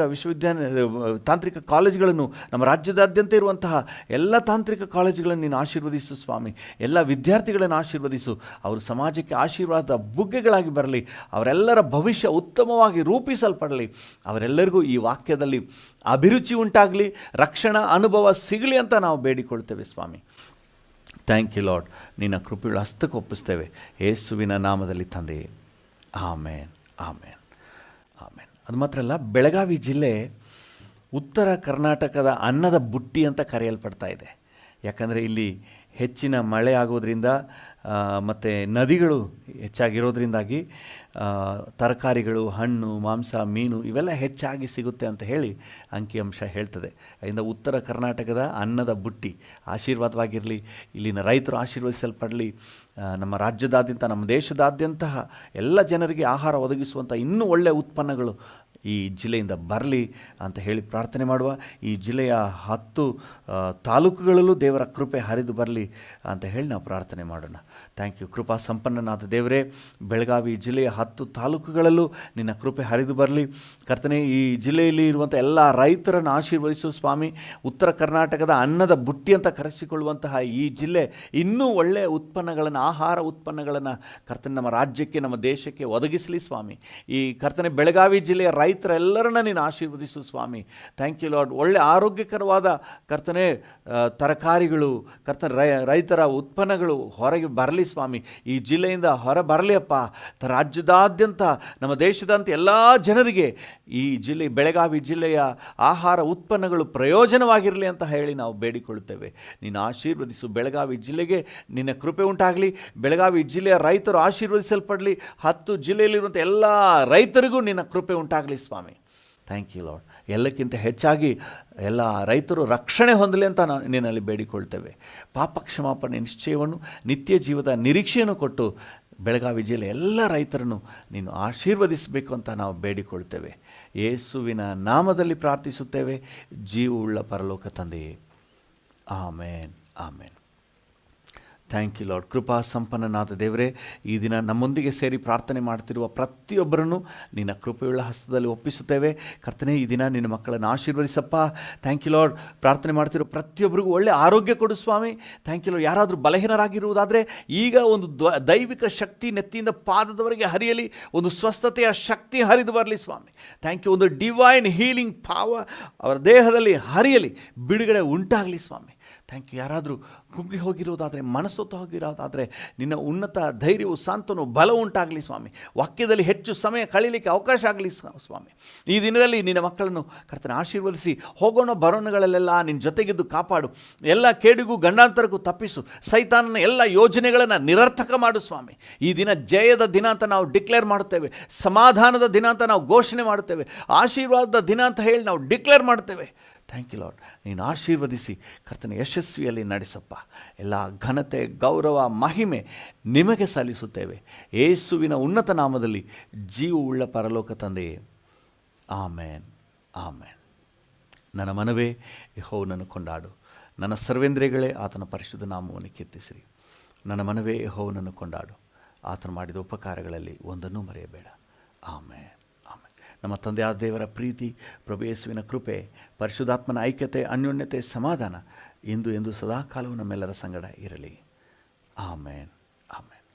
ತಾಂತ್ರಿಕ ಕಾಲೇಜುಗಳನ್ನು, ನಮ್ಮ ರಾಜ್ಯದಾದ್ಯಂತ ಇರುವಂತಹ ಎಲ್ಲ ತಾಂತ್ರಿಕ ಕಾಲೇಜುಗಳನ್ನು ನೀನು ಆಶೀರ್ವದಿಸು ಸ್ವಾಮಿ. ಎಲ್ಲ ವಿದ್ಯಾರ್ಥಿಗಳನ್ನು ಆಶೀರ್ವದಿಸು. ಅವರು ಸಮಾಜಕ್ಕೆ ಆಶೀರ್ವಾದ ಬುಗ್ಗೆಗಳಾಗಿ ಬರಲಿ. ಅವರೆಲ್ಲರ ಭವಿಷ್ಯ ಉತ್ತಮವಾಗಿ ರೂಪಿಸಲ್ಪಡಲಿ. ಅವರೆಲ್ಲರಿಗೂ ಈ ವಾಕ್ಯದಲ್ಲಿ ಅಭಿರುಚಿ ಉಂಟಾಗಲಿ, ರಕ್ಷಣಾ ಅನುಭವ ಸಿಗಲಿ ಅಂತ ನಾವು ಬೇಡಿಕೊಳ್ತೇವೆ ಸ್ವಾಮಿ. Thank you Lord. ನಿನ್ನ ಕೃಪೆಗಳ ಹಸ್ತಕ್ಕೆ ಒಪ್ಪಿಸ್ತೇವೆ ಯೇಸುವಿನ ನಾಮದಲ್ಲಿ ತಂದೆಯೇ. ಆಮೇನ್, ಆಮೇನ್, ಆಮೇನ್. ಅದು ಮಾತ್ರ ಅಲ್ಲ, ಬೆಳಗಾವಿ ಜಿಲ್ಲೆ ಉತ್ತರ ಕರ್ನಾಟಕದ ಅನ್ನದ ಬುಟ್ಟಿ ಅಂತ ಕರೆಯಲ್ಪಡ್ತಾ ಇದೆ. ಯಾಕಂದರೆ ಇಲ್ಲಿ ಹೆಚ್ಚಿನ ಮಳೆ ಆಗೋದ್ರಿಂದ ಮತ್ತು ನದಿಗಳು ಹೆಚ್ಚಾಗಿರೋದ್ರಿಂದಾಗಿ ತರಕಾರಿಗಳು, ಹಣ್ಣು, ಮಾಂಸ, ಮೀನು ಇವೆಲ್ಲ ಹೆಚ್ಚಾಗಿ ಸಿಗುತ್ತೆ ಅಂತ ಹೇಳಿ ಅಂಕಿಅಂಶ ಹೇಳ್ತದೆ. ಅದರಿಂದ ಉತ್ತರ ಕರ್ನಾಟಕದ ಅನ್ನದ ಬುಟ್ಟಿ ಆಶೀರ್ವಾದವಾಗಿರಲಿ. ಇಲ್ಲಿನ ರೈತರು ಆಶೀರ್ವದಿಸಲ್ಪಡಲಿ. ನಮ್ಮ ರಾಜ್ಯದಾದ್ಯಂತ, ನಮ್ಮ ದೇಶದಾದ್ಯಂತ ಎಲ್ಲ ಜನರಿಗೆ ಆಹಾರ ಒದಗಿಸುವಂಥ ಇನ್ನೂ ಒಳ್ಳೆಯ ಉತ್ಪನ್ನಗಳು ಈ ಜಿಲ್ಲೆಯಿಂದ ಬರಲಿ ಅಂತ ಹೇಳಿ ಪ್ರಾರ್ಥನೆ ಮಾಡುವ. ಈ ಜಿಲ್ಲೆಯ 10 ತಾಲೂಕುಗಳಲ್ಲೂ ದೇವರ ಕೃಪೆ ಹರಿದು ಬರಲಿ ಅಂತ ಹೇಳಿ ನಾವು ಪ್ರಾರ್ಥನೆ ಮಾಡೋಣ. Thank you. ಕೃಪಾ ಸಂಪನ್ನನಾದ ದೇವರೇ, ಬೆಳಗಾವಿ ಜಿಲ್ಲೆಯ 10 ತಾಲೂಕುಗಳಲ್ಲೂ ನಿನ್ನ ಕೃಪೆ ಹರಿದು ಬರಲಿ. ಕರ್ತನೆ, ಈ ಜಿಲ್ಲೆಯಲ್ಲಿ ಇರುವಂಥ ಎಲ್ಲ ರೈತರನ್ನು ಆಶೀರ್ವದಿಸು ಸ್ವಾಮಿ. ಉತ್ತರ ಕರ್ನಾಟಕದ ಅನ್ನದ ಬುಟ್ಟಿ ಅಂತ ಕರೆಸಿಕೊಳ್ಳುವಂತಹ ಈ ಜಿಲ್ಲೆ ಇನ್ನೂ ಒಳ್ಳೆಯ ಉತ್ಪನ್ನಗಳನ್ನು, ಆಹಾರ ಉತ್ಪನ್ನಗಳನ್ನು ಕರ್ತನೆ ನಮ್ಮ ರಾಜ್ಯಕ್ಕೆ, ನಮ್ಮ ದೇಶಕ್ಕೆ ಒದಗಿಸಲಿ ಸ್ವಾಮಿ. ಈ ಕರ್ತನೆ ಬೆಳಗಾವಿ ಜಿಲ್ಲೆಯ ರೈತರೆಲ್ಲರನ್ನ ನೀನು ಆಶೀರ್ವದಿಸು ಸ್ವಾಮಿ. Thank you Lord. ಒಳ್ಳೆ ಆರೋಗ್ಯಕರವಾದ ಕರ್ತನೆ ತರಕಾರಿಗಳು, ಕರ್ತನೆ ರೈತರ ಉತ್ಪನ್ನಗಳು ಹೊರಗೆ ಬರಲಿ ಸ್ವಾಮಿ. ಈ ಜಿಲ್ಲೆಯಿಂದ ಹೊರ ಬರಲಿ ಅಪ್ಪ. ರಾಜ್ಯದಾದ್ಯಂತ, ನಮ್ಮ ದೇಶದಂತ ಎಲ್ಲ ಜನರಿಗೆ ಈ ಜಿಲ್ಲೆ, ಬೆಳಗಾವಿ ಜಿಲ್ಲೆಯ ಆಹಾರ ಉತ್ಪನ್ನಗಳು ಪ್ರಯೋಜನವಾಗಿರಲಿ ಅಂತ ಹೇಳಿ ನಾವು ಬೇಡಿಕೊಳ್ಳುತ್ತೇವೆ. ನೀನು ಆಶೀರ್ವದಿಸು. ಬೆಳಗಾವಿ ಜಿಲ್ಲೆಗೆ ನಿನ್ನ ಕೃಪೆ ಉಂಟಾಗಲಿ. ಬೆಳಗಾವಿ ಜಿಲ್ಲೆಯ ರೈತರು ಆಶೀರ್ವದಿಸಲ್ಪಡಲಿ. 10 ಜಿಲ್ಲೆಯಲ್ಲಿರುವಂಥ ಎಲ್ಲ ರೈತರಿಗೂ ನಿನ್ನ ಕೃಪೆ ಉಂಟಾಗಲಿ ಸ್ವಾಮಿ. Thank you Lord. ಎಲ್ಲಕ್ಕಿಂತ ಹೆಚ್ಚಾಗಿ ಎಲ್ಲ ರೈತರು ರಕ್ಷಣೆ ಹೊಂದಲಿ ಅಂತ ನಿನ್ನಲ್ಲಿ ಬೇಡಿಕೊಳ್ತೇವೆ. ಪಾಪ ಕ್ಷಮಾಪಣೆ ನಿಶ್ಚಯವನ್ನು, ನಿತ್ಯ ಜೀವದ ನಿರೀಕ್ಷೆಯನ್ನು ಕೊಟ್ಟು ಬೆಳಗಾವಿ ಜಿಲ್ಲೆ ಎಲ್ಲ ರೈತರನ್ನು ನೀನು ಆಶೀರ್ವದಿಸಬೇಕು ಅಂತ ನಾವು ಬೇಡಿಕೊಳ್ತೇವೆ. ಯೇಸುವಿನ ನಾಮದಲ್ಲಿ ಪ್ರಾರ್ಥಿಸುತ್ತೇವೆ, ಜೀವವುಳ್ಳ ಪರಲೋಕ ತಂದೆಯೇ. Amen, amen. Thank you Lord. ಕೃಪಾ ಸಂಪನ್ನನಾದ ದೇವರೇ, ಈ ದಿನ ನಮ್ಮೊಂದಿಗೆ ಸೇರಿ ಪ್ರಾರ್ಥನೆ ಮಾಡ್ತಿರುವ ಪ್ರತಿಯೊಬ್ಬರನ್ನು ನಿನ್ನ ಕೃಪೆಯುಳ್ಳ ಹಸ್ತದಲ್ಲಿ ಒಪ್ಪಿಸುತ್ತೇವೆ. ಕರ್ತನೆ, ಈ ದಿನ ನಿನ್ನ ಮಕ್ಕಳನ್ನು ಆಶೀರ್ವದಿಸಪ್ಪ. Thank you lord. ಪ್ರಾರ್ಥನೆ ಮಾಡ್ತಿರೋ ಪ್ರತಿಯೊಬ್ಬರಿಗೂ ಒಳ್ಳೆ ಆರೋಗ್ಯ ಕೊಡು ಸ್ವಾಮಿ. Thank you lord. ಯಾರಾದರೂ ಬಲಹೀನರಾಗಿರುವುದಾದರೆ ಈಗ ಒಂದು ದೈವಿಕ ಶಕ್ತಿ ನೆತ್ತಿಯಿಂದ ಪಾದದವರೆಗೆ ಹರಿಯಲಿ. ಒಂದು ಸ್ವಸ್ಥತೆಯ ಶಕ್ತಿ ಹರಿದು ಬರಲಿ ಸ್ವಾಮಿ. Thank you. ಒಂದು ಡಿವೈನ್ ಹೀಲಿಂಗ್ ಪವರ್ ಅವರ ದೇಹದಲ್ಲಿ ಹರಿಯಲಿ, ಬಿಡುಗಡೆ ಉಂಟಾಗಲಿ ಸ್ವಾಮಿ. Thank you. ಯಾರಾದರೂ ಕುಗ್ಗಿ ಹೋಗಿರೋದಾದರೆ, ಮನಸ್ಸೊತ್ತು ಹೋಗಿರೋದಾದರೆ ನಿನ್ನ ಉನ್ನತ ಧೈರ್ಯವು, ಸಾಂತ್ವನು, ಬಲ ಉಂಟಾಗಲಿ ಸ್ವಾಮಿ. ವಾಕ್ಯದಲ್ಲಿ ಹೆಚ್ಚು ಸಮಯ ಕಳೀಲಿಕ್ಕೆ ಅವಕಾಶ ಆಗಲಿ ಸ್ವಾಮಿ. ಈ ದಿನದಲ್ಲಿ ನಿನ್ನ ಮಕ್ಕಳನ್ನು ಕರ್ತನೆ ಆಶೀರ್ವದಿಸಿ, ಹೋಗೋಣ ಬರೋಣಗಳಲ್ಲೆಲ್ಲ ನಿನ್ನ ಜೊತೆಗಿದ್ದು ಕಾಪಾಡು. ಎಲ್ಲ ಕೇಡಿಗೂ ಗಂಡಾಂತರಕ್ಕೂ ತಪ್ಪಿಸು. ಸೈತಾನನ ಎಲ್ಲ ಯೋಜನೆಗಳನ್ನು ನಿರರ್ಥಕ ಮಾಡು ಸ್ವಾಮಿ. ಈ ದಿನ ಜಯದ ದಿನ ಅಂತ ನಾವು ಡಿಕ್ಲೇರ್ ಮಾಡುತ್ತೇವೆ. ಸಮಾಧಾನದ ದಿನ ಅಂತ ನಾವು ಘೋಷಣೆ ಮಾಡುತ್ತೇವೆ. ಆಶೀರ್ವಾದದ ದಿನ ಅಂತ ಹೇಳಿ ನಾವು ಡಿಕ್ಲೇರ್ ಮಾಡ್ತೇವೆ. Thank you lord. ನೀನು ಆಶೀರ್ವದಿಸಿ ಕರ್ತನೆ ಯಶಸ್ವಿಯಲ್ಲಿ ನಡೆಸಪ್ಪ. ಎಲ್ಲ ಘನತೆ, ಗೌರವ, ಮಹಿಮೆ ನಿಮಗೆ ಸಲ್ಲಿಸುತ್ತೇವೆ ಯೇಸುವಿನ ಉನ್ನತ ನಾಮದಲ್ಲಿ, ಜೀವವುಳ್ಳ ಪರಲೋಕ ತಂದೆಯೇ. ಆಮೇನ್, ಆಮೇನ್. ನನ್ನ ಮನವೇ ಯೆಹೋವನನ್ನು ಕೊಂಡಾಡು. ನನ್ನ ಸರ್ವೇಂದ್ರಿಯಗಳೇ ಆತನ ಪರಿಶುದ್ಧ ನಾಮವನ್ನು ಕೀರ್ತಿಸಿರಿ. ನನ್ನ ಮನವೇ ಯೆಹೋವನನ್ನು ಕೊಂಡಾಡು. ಆತನು ಮಾಡಿದ ಉಪಕಾರಗಳಲ್ಲಿ ಒಂದನ್ನೂ ಮರೆಯಬೇಡ. ಆಮೇನ್, ಆಮೇನ್. ನಮ್ಮ ತಂದೆಯಾದ ದೇವರ ಪ್ರೀತಿ, ಪ್ರಭು ಯೇಸುವಿನ ಕೃಪೆ, ಪರಿಶುದ್ಧಾತ್ಮನ ಐಕ್ಯತೆ, ಅನ್ಯೋನ್ಯತೆ, ಸಮಾಧಾನ ಇಂದು ಎಂದು ಸದಾಕಾಲವೂ ನಮ್ಮೆಲ್ಲರ ಸಂಗಡ ಇರಲಿ. ಆಮೇನ್, ಆಮೇನ್.